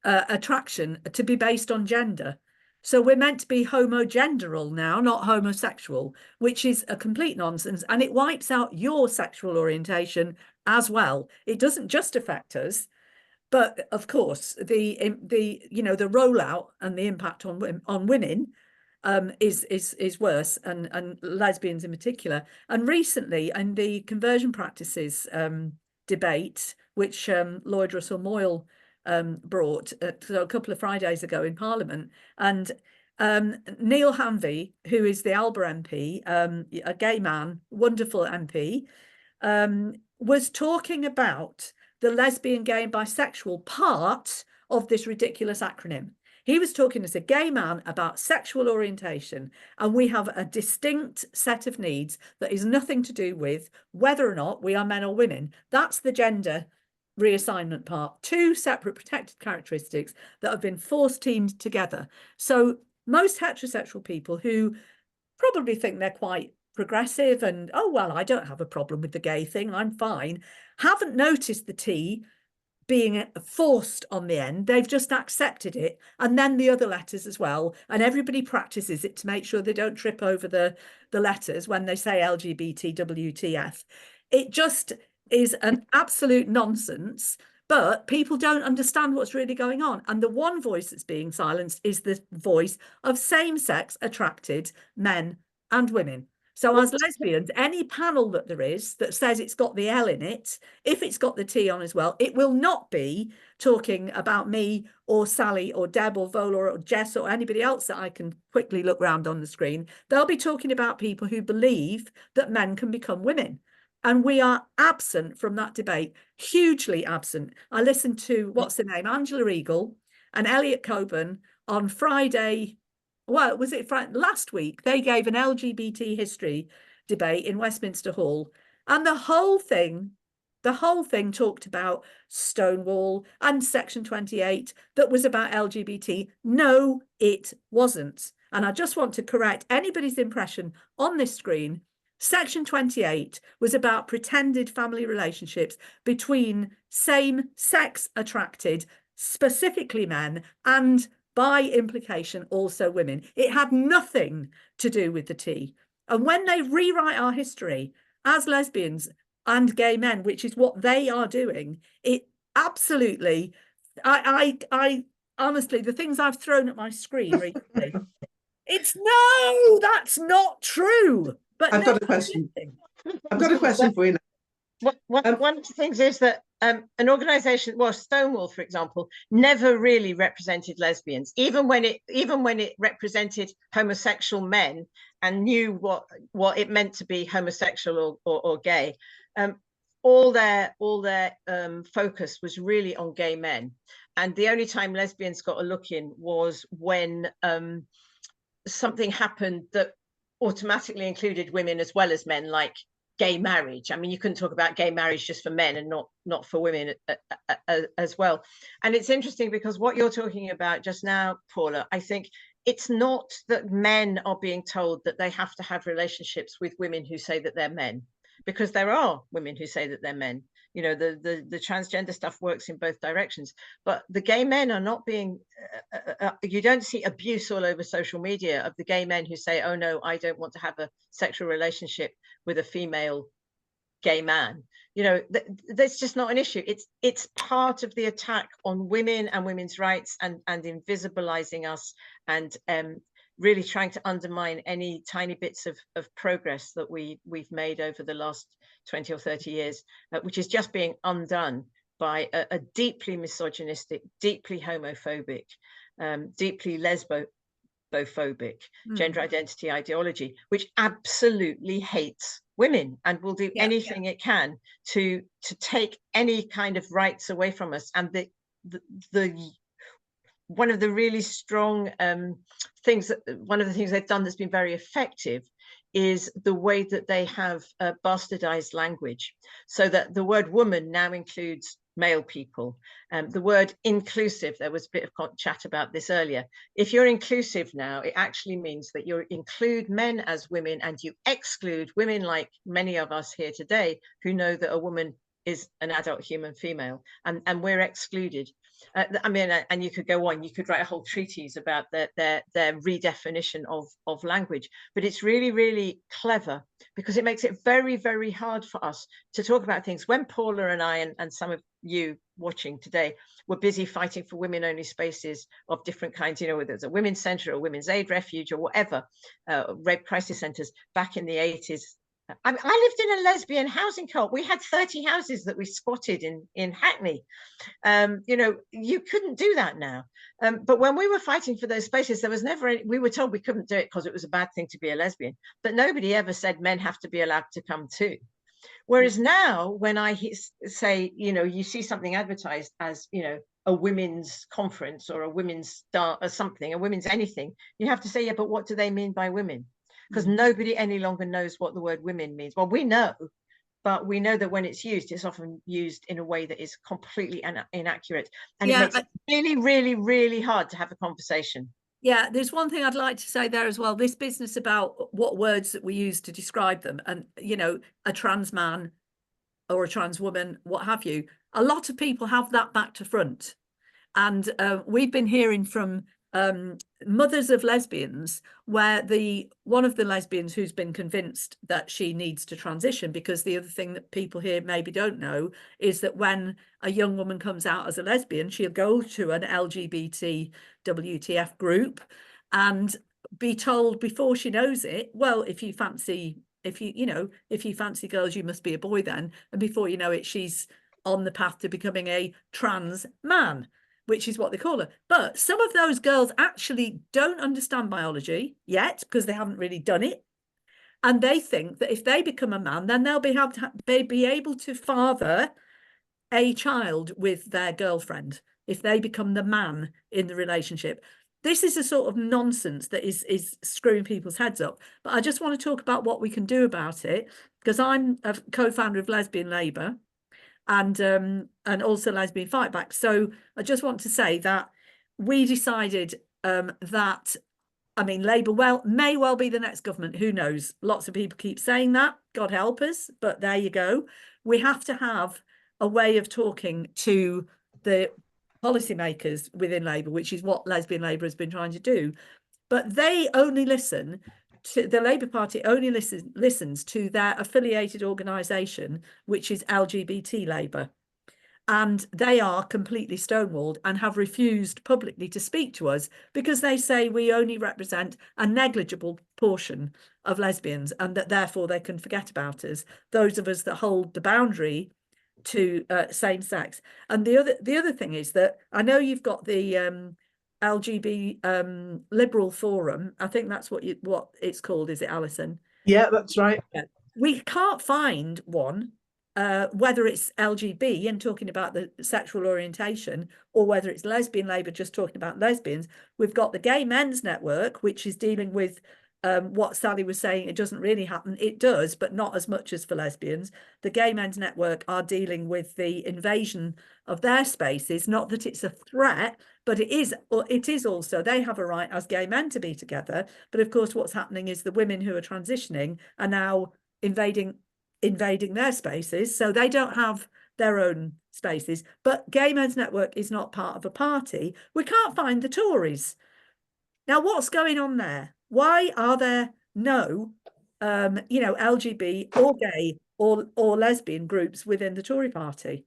attraction to be based on gender. So we're meant to be homogenderal now, not homosexual, which is a complete nonsense. And it wipes out your sexual orientation as well. It doesn't just affect us, but of course, the rollout and the impact on women is worse, and lesbians in particular. And recently, in the conversion practices debate, which Lloyd Russell Moyle brought a couple of Fridays ago in Parliament, and Neil Hanvey, who is the Alba MP, a gay man, wonderful MP, was talking about the lesbian, gay and bisexual part of this ridiculous acronym. He was talking as a gay man about sexual orientation, and we have a distinct set of needs that is nothing to do with whether or not we are men or women. That's the gender reassignment part, two separate protected characteristics that have been force teamed together. So most heterosexual people who probably think they're quite progressive and, oh, well, I don't have a problem with the gay thing, I'm fine, haven't noticed the T being forced on the end. They've just accepted it, and then the other letters as well, and everybody practices it to make sure they don't trip over the letters when they say LGBT, WTF. It just is an absolute nonsense, but people don't understand what's really going on. And the one voice that's being silenced is the voice of same-sex attracted men and women. So as lesbians, any panel that there is that says it's got the L in it, if it's got the T on as well, it will not be talking about me or Sally or Deb or Vola or Jess or anybody else that I can quickly look round on the screen. They'll be talking about people who believe that men can become women. And we are absent from that debate, hugely absent. I listened to, what's the name, Angela Eagle and Elliot Coburn on Friday. Well, was it Friday? Last week? They gave an LGBT history debate in Westminster Hall, and the whole thing talked about Stonewall and Section 28 that was about LGBT. No, it wasn't. And I just want to correct anybody's impression on this screen. Section 28 was about pretended family relationships between same-sex attracted, specifically men, and by implication also women. It had nothing to do with the T. And when they rewrite our history as lesbians and gay men, which is what they are doing, it absolutely, I honestly, the things I've thrown at my screen recently, no, that's not true. But I've got a question. I've got a question for you now. One of the things is that an organisation, well, Stonewall, for example, never really represented lesbians, even when it represented homosexual men and knew what it meant to be homosexual or gay. All their focus was really on gay men, and the only time lesbians got a look in was when something happened that automatically included women as well as men, like gay marriage. I mean, you couldn't talk about gay marriage just for men and not for women as well. And it's interesting because what you're talking about just now, Paula, I think it's not that men are being told that they have to have relationships with women who say that they're men, because there are women who say that they're men. You know, the transgender stuff works in both directions, but the gay men are not being, you don't see abuse all over social media of the gay men who say, oh no, I don't want to have a sexual relationship with a female gay man. You know, that's just not an issue. It's part of the attack on women and women's rights, and invisibilizing us, and really trying to undermine any tiny bits of progress that we've made over the last 20 or 30 years, which is just being undone by a deeply misogynistic, deeply homophobic, deeply lesbophobic gender identity ideology, which absolutely hates women and will do anything it can to take any kind of rights away from us. And the one of the really strong things that one of the things they've done that's been very effective is the way that they have bastardized language, so that the word woman now includes male people. The word inclusive, there was a bit of chat about this earlier. If you're inclusive now, it actually means that you include men as women and you exclude women, like many of us here today who know that a woman is an adult human female, and we're excluded. I mean, and you could go on, you could write a whole treatise about their redefinition of language, but it's really, really clever because it makes it very, very hard for us to talk about things. When Paula and I and some of you watching today were busy fighting for women-only spaces of different kinds, you know, whether it's a women's centre or women's aid refuge or whatever, rape crisis centres back in the 80s. I lived in a lesbian housing co-op. We had 30 houses that we squatted in Hackney. You know, you couldn't do that now. But when we were fighting for those spaces, there was never any, we were told we couldn't do it because it was a bad thing to be a lesbian, but nobody ever said men have to be allowed to come too. Whereas now, when I say, you know, you see something advertised as, you know, a women's conference or a women's start or something, a women's anything, you have to say, yeah, but what do they mean by women? Because nobody any longer knows what the word women means. Well, we know, but we know that when it's often used in a way that is completely inaccurate. And it makes it really, really, really hard to have a conversation. Yeah, there's one thing I'd like to say there as well. This business about what words that we use to describe them, and, you know, a trans man or a trans woman, what have you. A lot of people have that back to front. And we've been hearing from mothers of lesbians where one of the lesbians who's been convinced that she needs to transition, because the other thing that people here maybe don't know is that when a young woman comes out as a lesbian, she'll go to an LGBT WTF group and be told before she knows it, well, if you fancy girls, you must be a boy then. And before you know it, she's on the path to becoming a trans man, which is what they call her. But some of those girls actually don't understand biology yet because they haven't really done it. And they think that if they become a man, then they'll be able to father a child with their girlfriend if they become the man in the relationship. This is a sort of nonsense that is screwing people's heads up. But I just want to talk about what we can do about it, because I'm a co-founder of Lesbian Labour and also Lesbian Fight Back. So I just want to say that we decided that, I mean, Labour may well be the next government, who knows? Lots of people keep saying that, God help us, but there you go. We have to have a way of talking to the policymakers within Labour, which is what Lesbian Labour has been trying to do. But they only listen to, the Labour Party only listens to their affiliated organisation, which is LGBT Labour. And they are completely stonewalled and have refused publicly to speak to us because they say we only represent a negligible portion of lesbians and that therefore they can forget about us, those of us that hold the boundary to same sex. And the other thing is that I know you've got the LGBT Liberal Forum. I think that's what it's called, is it, Alison? Yeah, that's right. Yeah. We can't find one whether it's LGB and talking about the sexual orientation, or whether it's lesbian Labour just talking about lesbians, we've got the Gay Men's Network, which is dealing with what Sally was saying, it doesn't really happen. It does, but not as much as for lesbians. The Gay Men's Network are dealing with the invasion of their spaces. Not that it's a threat, but it is also, they have a right as gay men to be together. But of course, what's happening is the women who are transitioning are now invading their spaces. So they don't have their own spaces. But Gay Men's Network is not part of a party. We can't find the Tories. Now, what's going on there? Why are there no, LGB or gay or lesbian groups within the Tory party?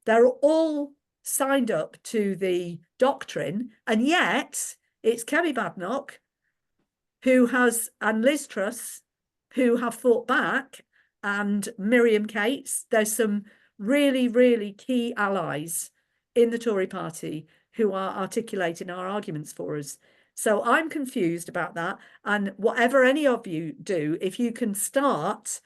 They're all signed up to the doctrine, and yet it's Kemi Badenoch and Liz Truss who have fought back, and Miriam Cates. There's some really, really key allies in the Tory party who are articulating our arguments for us. So I'm confused about that. And whatever any of you do, if you can start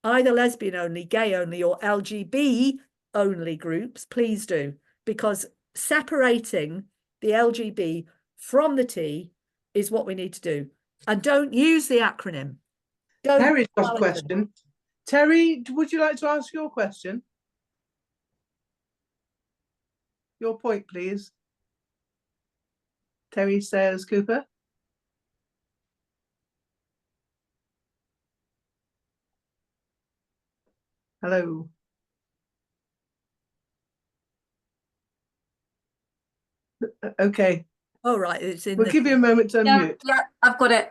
either lesbian only, gay only, or LGB only groups, please do. Because separating the LGB from the T is what we need to do. And don't use the acronym. Terry's got a question. Terry, would you like to ask your question? Your point, please. Terry Sayers Cooper. Hello. Okay. Oh, right. It's in We'll give you a moment to unmute. Yeah, I've got it.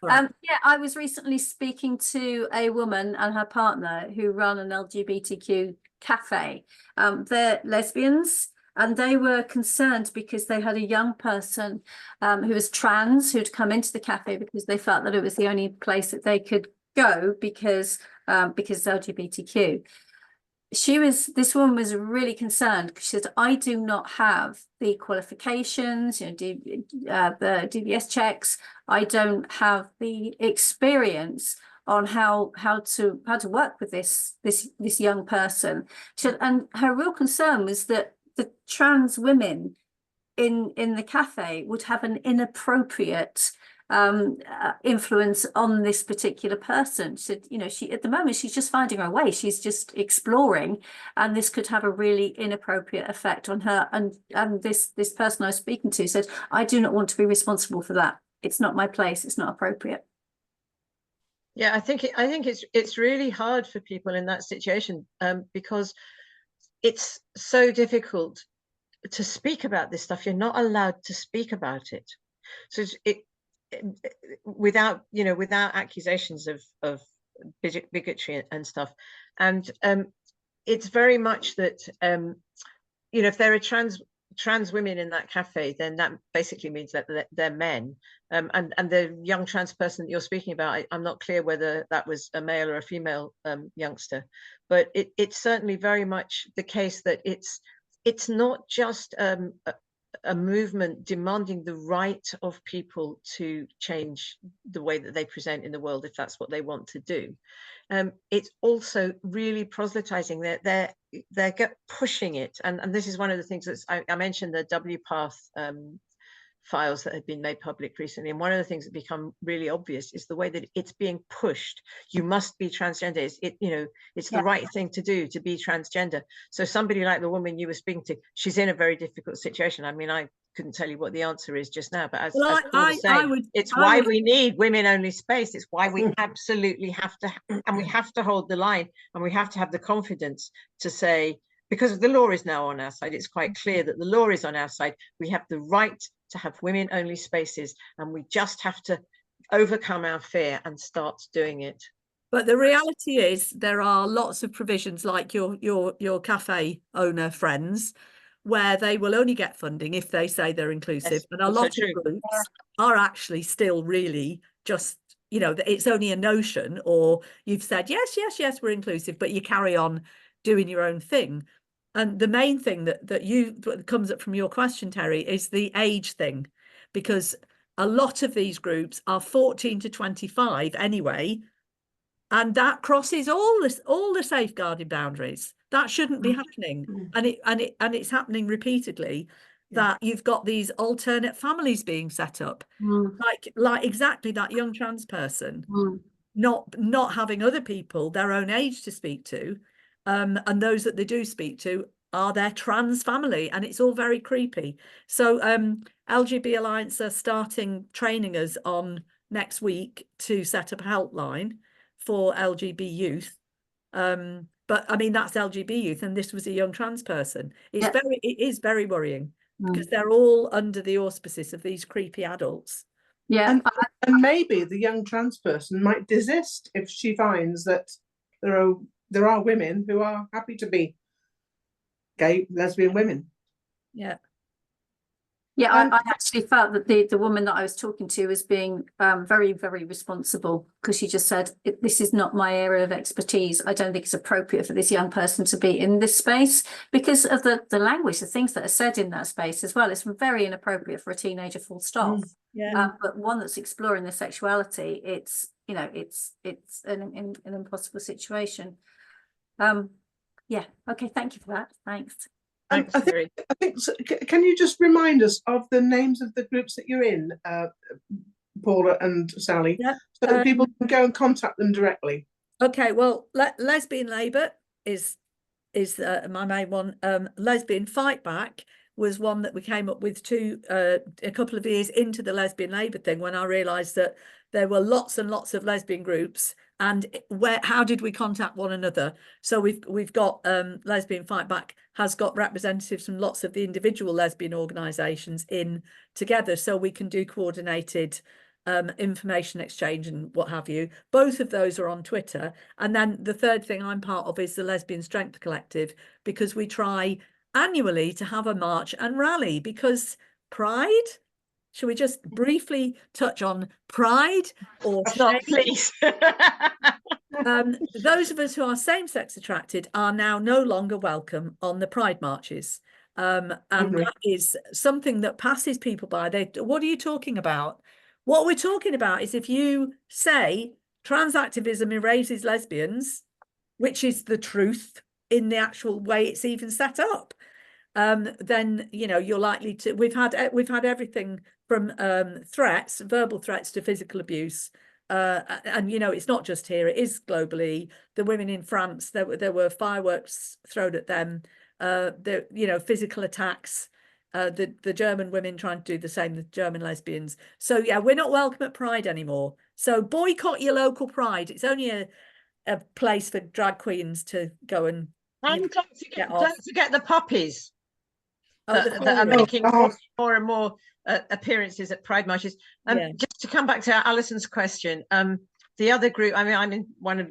Right. Yeah, I was recently speaking to a woman and her partner who run an LGBTQ cafe. They're lesbians, and they were concerned because they had a young person who was trans who'd come into the cafe because they felt that it was the only place that they could go because LGBTQ. This woman was really concerned because she said, I do not have the qualifications, the DBS checks. I don't have the experience on how to work with this young person. And her real concern was that the trans women in the cafe would have an inappropriate influence on this particular person. So, she at the moment she's just finding her way, she's just exploring, and this could have a really inappropriate effect on her. And this person I was speaking to said, I do not want to be responsible for that. It's not my place. It's not appropriate. Yeah, I think it's really hard for people in that situation because it's so difficult to speak about this stuff. You're not allowed to speak about it. So without accusations of bigotry and stuff. And it's very much that if there are trans women in that cafe, then that basically means that they're men. And the young trans person that you're speaking about, I'm not clear whether that was a male or a female youngster, but it's certainly very much the case that it's not just a movement demanding the right of people to change the way that they present in the world, if that's what they want to do. It's also really proselytizing. They're pushing it, and this is one of the things that I mentioned, the WPath files that had been made public recently, and one of the things that become really obvious is the way that it's being pushed. You must be transgender. It's the right thing to do, to be transgender. So somebody like the woman you were speaking to, she's in a very difficult situation. I mean, I couldn't tell you what the answer is just now, but as Paula said, it's why we need women-only space. It's why we absolutely have to, and we have to hold the line, and we have to have the confidence to say, because the law is now on our side, it's quite clear that the law is on our side. We have the right to have women-only spaces, and we just have to overcome our fear and start doing it. But the reality is there are lots of provisions, like your cafe owner friends, where they will only get funding if they say they're inclusive. Yes, and a lot of groups are actually still really just, it's only a notion, or you've said, yes, we're inclusive, but you carry on doing your own thing. And the main thing that comes up from your question, Terry, is the age thing, because a lot of these groups are 14 to 25 anyway, and that crosses all the safeguarding boundaries. That shouldn't be happening, and it's happening repeatedly. That you've got these alternate families being set up, like exactly that young trans person, not having other people their own age to speak to, and those that they do speak to are their trans family, and it's all very creepy. So LGB Alliance are starting training us on next week to set up a helpline for LGB youth. But I mean, that's LGB youth, and this was a young trans person. It is very worrying, because they're all under the auspices of these creepy adults. And maybe the young trans person might desist if she finds that there are women who are happy to be gay, lesbian women. I actually felt that the woman that I was talking to was being very, very responsible, because she just said, this is not my area of expertise. I don't think it's appropriate for this young person to be in this space, because of the language, the things that are said in that space as well. It's very inappropriate for a teenager, full stop. But one that's exploring their sexuality, it's an impossible situation. Okay, thank you for that. Thanks. I think so. Can you just remind us of the names of the groups that you're in, Paula and Sally, so that people can go and contact them directly? Okay, well, Lesbian Labour is my main one. Lesbian Fight Back was one that we came up with a couple of years into the Lesbian Labour thing, when I realised that there were lots and lots of lesbian groups, and how did we contact one another? So we've got Lesbian Fight Back has got representatives from lots of the individual lesbian organisations in together, so we can do coordinated information exchange and what have you. Both of those are on Twitter. And then the third thing I'm part of is the Lesbian Strength Collective, because we try annually to have a march and rally, because Pride. Shall we just briefly touch on Pride or please? Those of us who are same-sex attracted are now no longer welcome on the Pride marches. And that is something that passes people by. What are you talking about? What we're talking about is, if you say trans activism erases lesbians, which is the truth in the actual way it's even set up, then you're likely to. We've had everything from threats, verbal threats, to physical abuse, and it's not just here; it is globally. The women in France, there were fireworks thrown at them. Physical attacks. The German women trying to do the same, the German lesbians. So yeah, we're not welcome at Pride anymore. So boycott your local Pride. It's only a place for drag queens to go and don't forget the puppies that are making more and more appearances at Pride marches. Just to come back to Alison's question, the other group, I mean, I'm in one of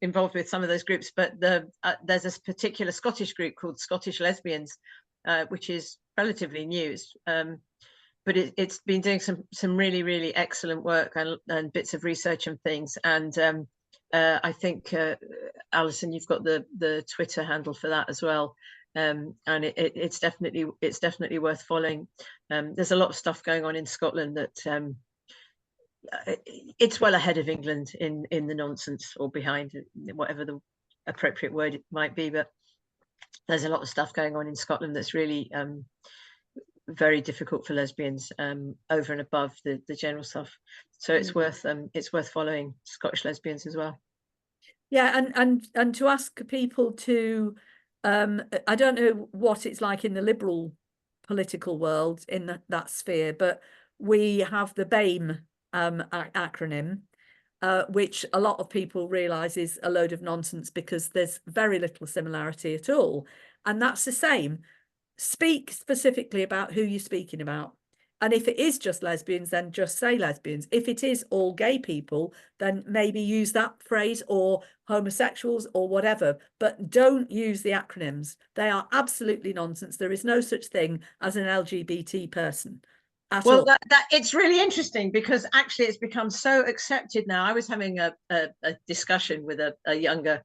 involved with some of those groups, but there's a particular Scottish group called Scottish Lesbians, which is relatively new, but it's been doing some really, really excellent work and bits of research and things. And I think Alison, you've got the Twitter handle for that as well. And it's definitely worth following. There's a lot of stuff going on in Scotland that it's well ahead of England in the nonsense, or behind, whatever the appropriate word it might be. But there's a lot of stuff going on in Scotland that's really very difficult for lesbians, over and above the general stuff. So it's worth following Scottish Lesbians as well. Yeah, and to ask people to, I don't know what it's like in the liberal political world in that sphere, but we have the BAME acronym, which a lot of people realise is a load of nonsense, because there's very little similarity at all. And that's the same. Speak specifically about who you're speaking about. And if it is just lesbians, then just say lesbians. If it is all gay people, then maybe use that phrase, or homosexuals or whatever, but don't use the acronyms. They are absolutely nonsense. There is no such thing as an LGBT person. Well, that it's really interesting, because actually it's become so accepted now. I was having a discussion with a younger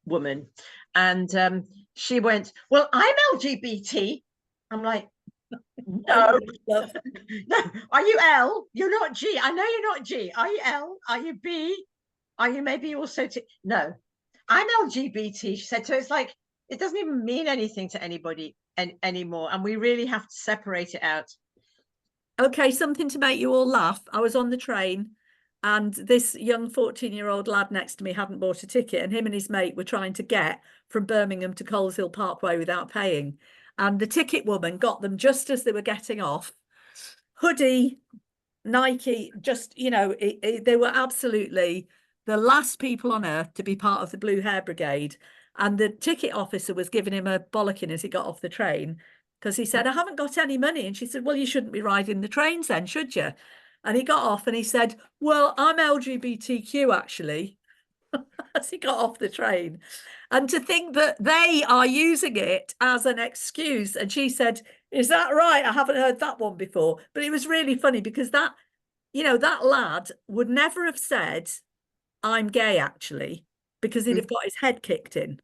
woman, and she went, "Well, I'm LGBT." I'm like, no. No. Are you L? You're not G. I know you're not G. Are you L? Are you B? are you maybe also no, I'm LGBT, she said. So it's like, it doesn't even mean anything to anybody anymore. And we really have to separate it out. Okay, something to make you all laugh. I was on the train and this young 14-year-old lad next to me hadn't bought a ticket, and him and his mate were trying to get from Birmingham to Coleshill Parkway without paying. And the ticket woman got them just as they were getting off. Hoodie, Nike, just, you know, they were absolutely the last people on earth to be part of the Blue Hair Brigade. And the ticket officer was giving him a bollocking as he got off the train, because he said, I haven't got any money. And she said, well, you shouldn't be riding the trains then, should you? And he got off and he said, well, I'm LGBTQ actually, as he got off the train. And to think that they are using it as an excuse. And she said, is that right? I haven't heard that one before. But it was really funny because that, you know, that lad would never have said, I'm gay actually, because he'd have got his head kicked in.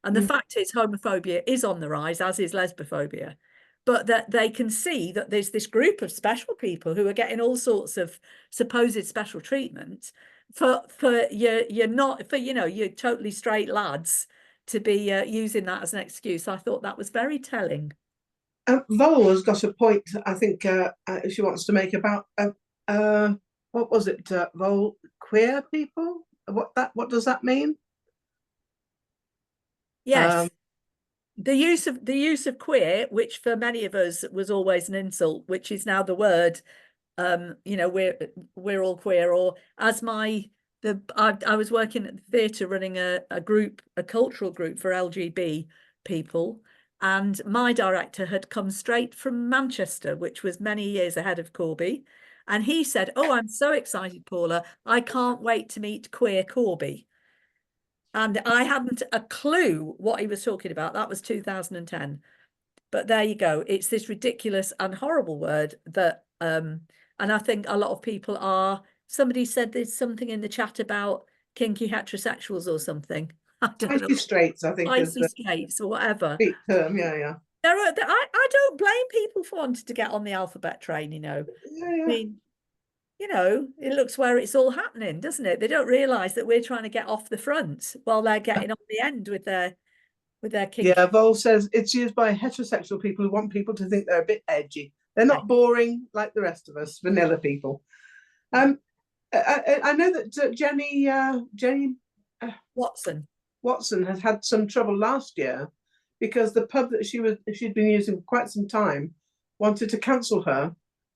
And the fact is, homophobia is on the rise, as is lesbophobia. But that they can see that there's this group of special people who are getting all sorts of supposed special treatment for you're not, for, you know, you're totally straight lads to be using that as an excuse. I thought that was very telling. Vol has got a point, I think, she wants to make about what was it, Vol, queer people? What does that mean? Yes. The use of queer, which for many of us was always an insult, which is now the word. You know, we're all queer. Or as I was working at the theatre running a cultural group for LGB people, and my director had come straight from Manchester, which was many years ahead of Corby, and he said, "Oh, I'm so excited, Paula! I can't wait to meet queer Corby." And I hadn't a clue what he was talking about. That was 2010. But there you go. It's this ridiculous and horrible word that, and I think a lot of people are, somebody said there's something in the chat about kinky heterosexuals or something. I don't know. Straights, I think. Spicy straights or whatever. Term, yeah. I don't blame people for wanting to get on the alphabet train, you know. Yeah. I mean, you know, it looks where it's all happening, doesn't it? They don't realise that we're trying to get off the front while they're getting on the end with their kinky. Yeah, Vol says it's used by heterosexual people who want people to think they're a bit edgy. They're not boring like the rest of us, vanilla people. I know that Jenny Watson has had some trouble last year because the pub that she'd been using for quite some time wanted to cancel her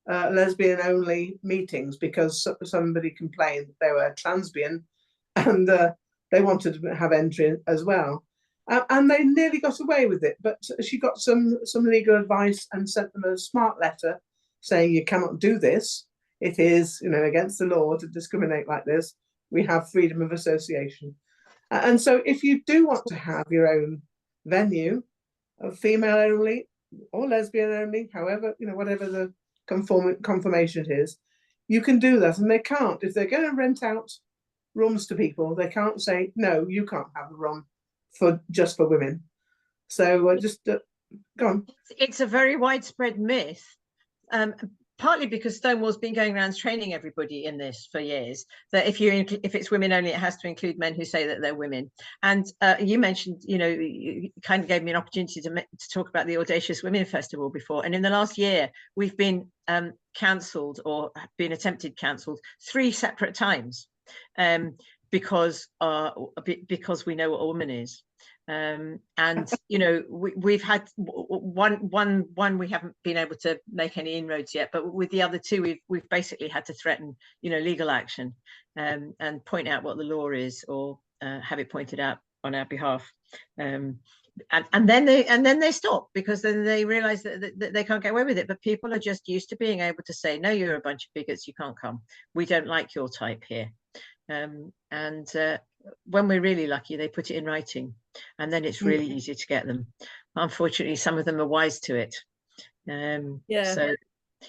lesbian only meetings because somebody complained that they were transbian and they wanted to have entry as well. And they nearly got away with it, but she got some legal advice and sent them a smart letter saying you cannot do this. It is, you know, against the law to discriminate like this. We have freedom of association. And so if you do want to have your own venue of female only or lesbian only, however, you know, whatever the confirmation is, you can do that. And they can't, if they're going to rent out rooms to people, they can't say, no, you can't have a room just for women. So go on. It's a very widespread myth, partly because Stonewall's been going around training everybody in this for years, that if it's women only, it has to include men who say that they're women. And you mentioned, you know, you kind of gave me an opportunity to talk about the Audacious Women Festival before. And in the last year, we've been cancelled or been attempted cancelled 3 separate times. Because we know what a woman is, and you know, we've had one we haven't been able to make any inroads yet, but with the other 2 we've basically had to threaten, you know, legal action and point out what the law is or have it pointed out on our behalf, and then they stop because then they realize that they can't get away with it. But people are just used to being able to say, no, you're a bunch of bigots, you can't come, we don't like your type here. And when we're really lucky, they put it in writing, and then it's really easy to get them. Unfortunately, some of them are wise to it. So,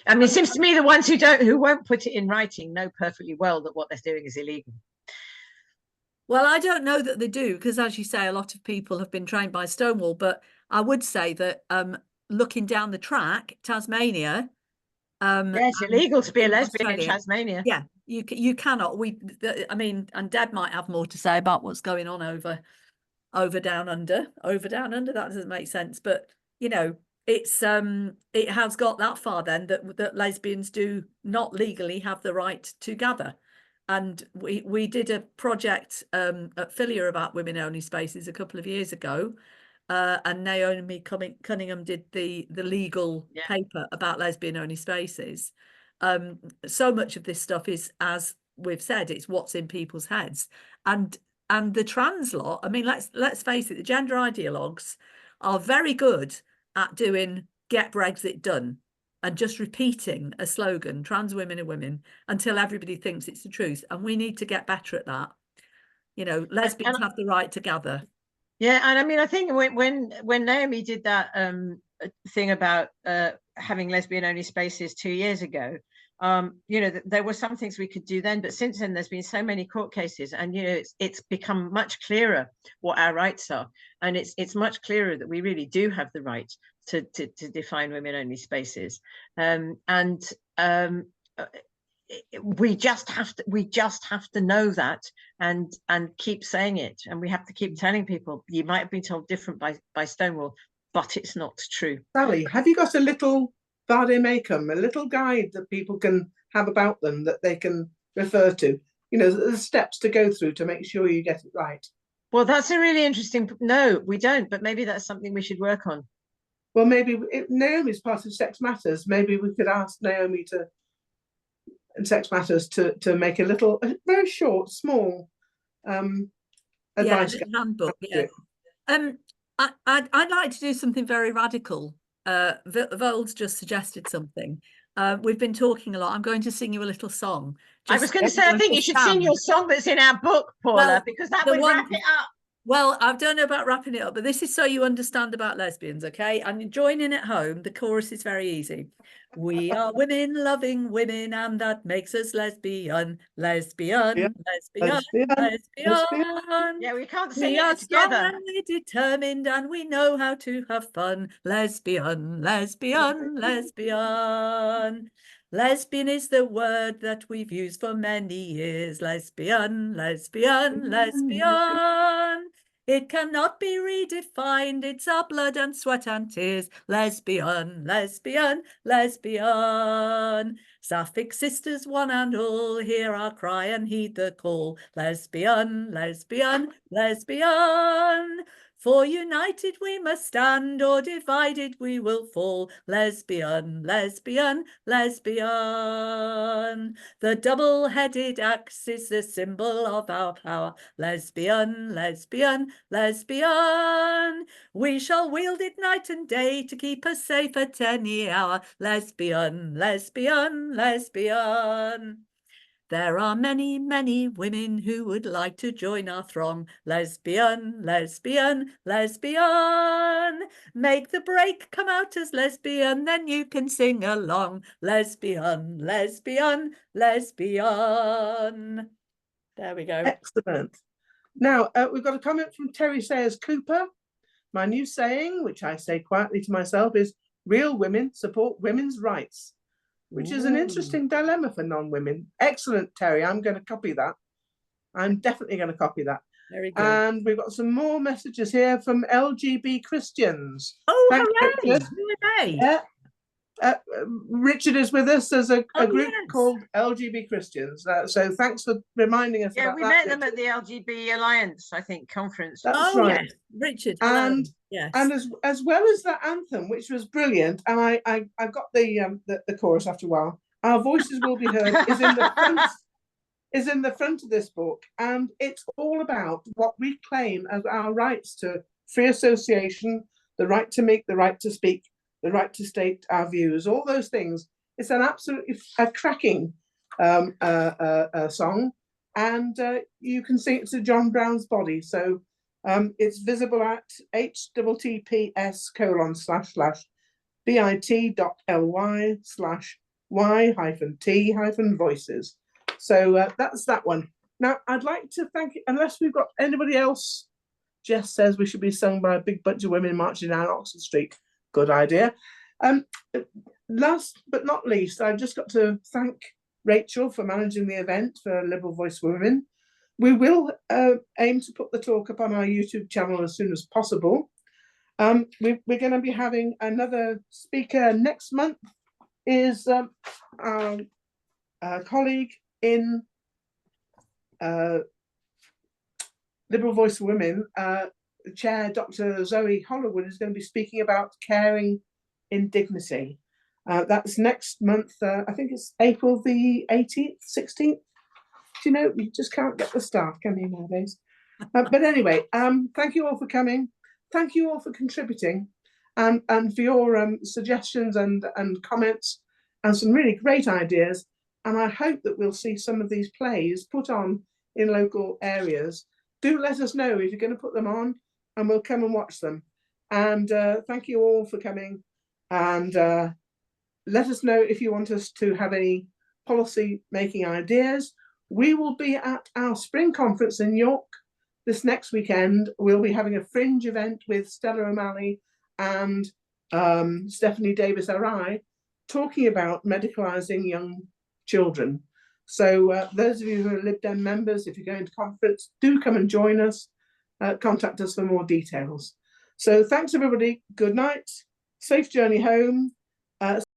I mean, it seems to me the ones who won't put it in writing know perfectly well that what they're doing is illegal. Well, I don't know that they do, because as you say, a lot of people have been trained by Stonewall. But I would say that looking down the track, Tasmania. It's illegal to be a lesbian in Tasmania. Yeah. you cannot. I mean, and Deb might have more to say about what's going on over down under. That doesn't make sense, but you know, it's it has got that far then that lesbians do not legally have the right to gather. And we did a project at Filia about women only spaces a couple of years ago, and Naomi Cunningham did the legal paper about lesbian only spaces. So much of this stuff is, as we've said, it's what's in people's heads, and the trans lot. I mean, let's face it, the gender ideologues are very good at doing get Brexit done and just repeating a slogan, trans women are women, until everybody thinks it's the truth. And we need to get better at that. You know, lesbians have the right to gather. Yeah, and I mean, I think when Naomi did that thing about having lesbian only spaces 2 years ago, you know, there were some things we could do then, but since then there's been so many court cases, and you know, it's become much clearer what our rights are, and it's much clearer that we really do have the right to define women only spaces, we just have to know that and keep saying it, and we have to keep telling people. You might have been told different by Stonewall, but it's not true. Sally, have you got a little vade-mecum, a little guide that people can have about them that they can refer to? You know, the steps to go through to make sure you get it right. Well, that's a really interesting. No, we don't, but maybe that's something we should work on. Well, maybe Naomi's part of Sex Matters. Maybe we could ask Naomi Sex Matters to make a very short, small advice handbook. Yeah. I'd like to do something very radical. Vold's just suggested something. We've been talking a lot. I'm going to sing you a little song. I was going to say, I think you should sing your song that's in our book, Paula, because that would wrap it up. Well, I don't know about wrapping it up, but this is so you understand about lesbians, okay? And join in at home. The chorus is very easy. We are women loving women, and that makes us lesbian. Yeah. Lesbian. Yeah, we can't sing it together. together. We are determined, and we know how to have fun. Lesbian. Lesbian is the word that we've used for many years. Lesbian. It cannot be redefined. It's our blood and sweat and tears. Lesbian. Sapphic sisters, one and all, hear our cry and heed the call. Lesbian. For united we must stand, or divided we will fall. Lesbian. The double-headed axe is the symbol of our power. Lesbian. We shall wield it night and day to keep us safe at any hour. Lesbian. There are many, many women who would like to join our throng. Lesbian. Make the break come out as lesbian, then you can sing along. Lesbian. There we go. Excellent. Now, we've got a comment from Terry Sayers Cooper. My new saying, which I say quietly to myself, is real women support women's rights, which is an interesting dilemma for non-women. Excellent, Terry. I'm going to copy that. I'm definitely going to copy that. Very good. And we've got some more messages here from LGB Christians. Oh, Thanks, hooray! Richard. Who are they? Yeah. Richard is with us. There's a group yes. called LGB Christians. So thanks for reminding us about that. Yeah, we met them at the LGB Alliance, I think, conference. That's right. Yes. Richard. And yes. And as well as that anthem, which was brilliant, and I got the chorus after a while. Our Voices Will Be Heard is in the front of this book, and it's all about what we claim as our rights to free association, the right to make, the right to speak, the right to state our views, all those things. It's an absolutely cracking song, and you can sing it to John Brown's Body. So it's visible at https://bit.ly/y-t-voices. So that's that one. Now, I'd like to thank, unless we've got anybody else. Jess says we should be sung by a big bunch of women marching down Oxford Street. Good idea. Last but not least, I've just got to thank Rachel for managing the event for Liberal Voice for Women. We will aim to put the talk up on our YouTube channel as soon as possible. We're going to be having another speaker next month. Is our colleague in Liberal Voice for Women, Chair Dr. Zoe Hollywood, is going to be speaking about caring in dignity. That's next month. I think it's April the 18th, 16th. You know, you just can't get the staff, can you, nowadays? But anyway, thank you all for coming. Thank you all for contributing, and for your suggestions and comments, and some really great ideas. And I hope that we'll see some of these plays put on in local areas. Do let us know if you're going to put them on, and we'll come and watch them. And thank you all for coming. And let us know if you want us to have any policy making ideas. We will be at our spring conference in York this next weekend. We'll be having a fringe event with Stella O'Malley and Stephanie Davis-Arai, talking about medicalising young children. So those of you who are Lib Dem members, if you're going to conference, do come and join us. Contact us for more details. So thanks everybody. Good night. Safe journey home.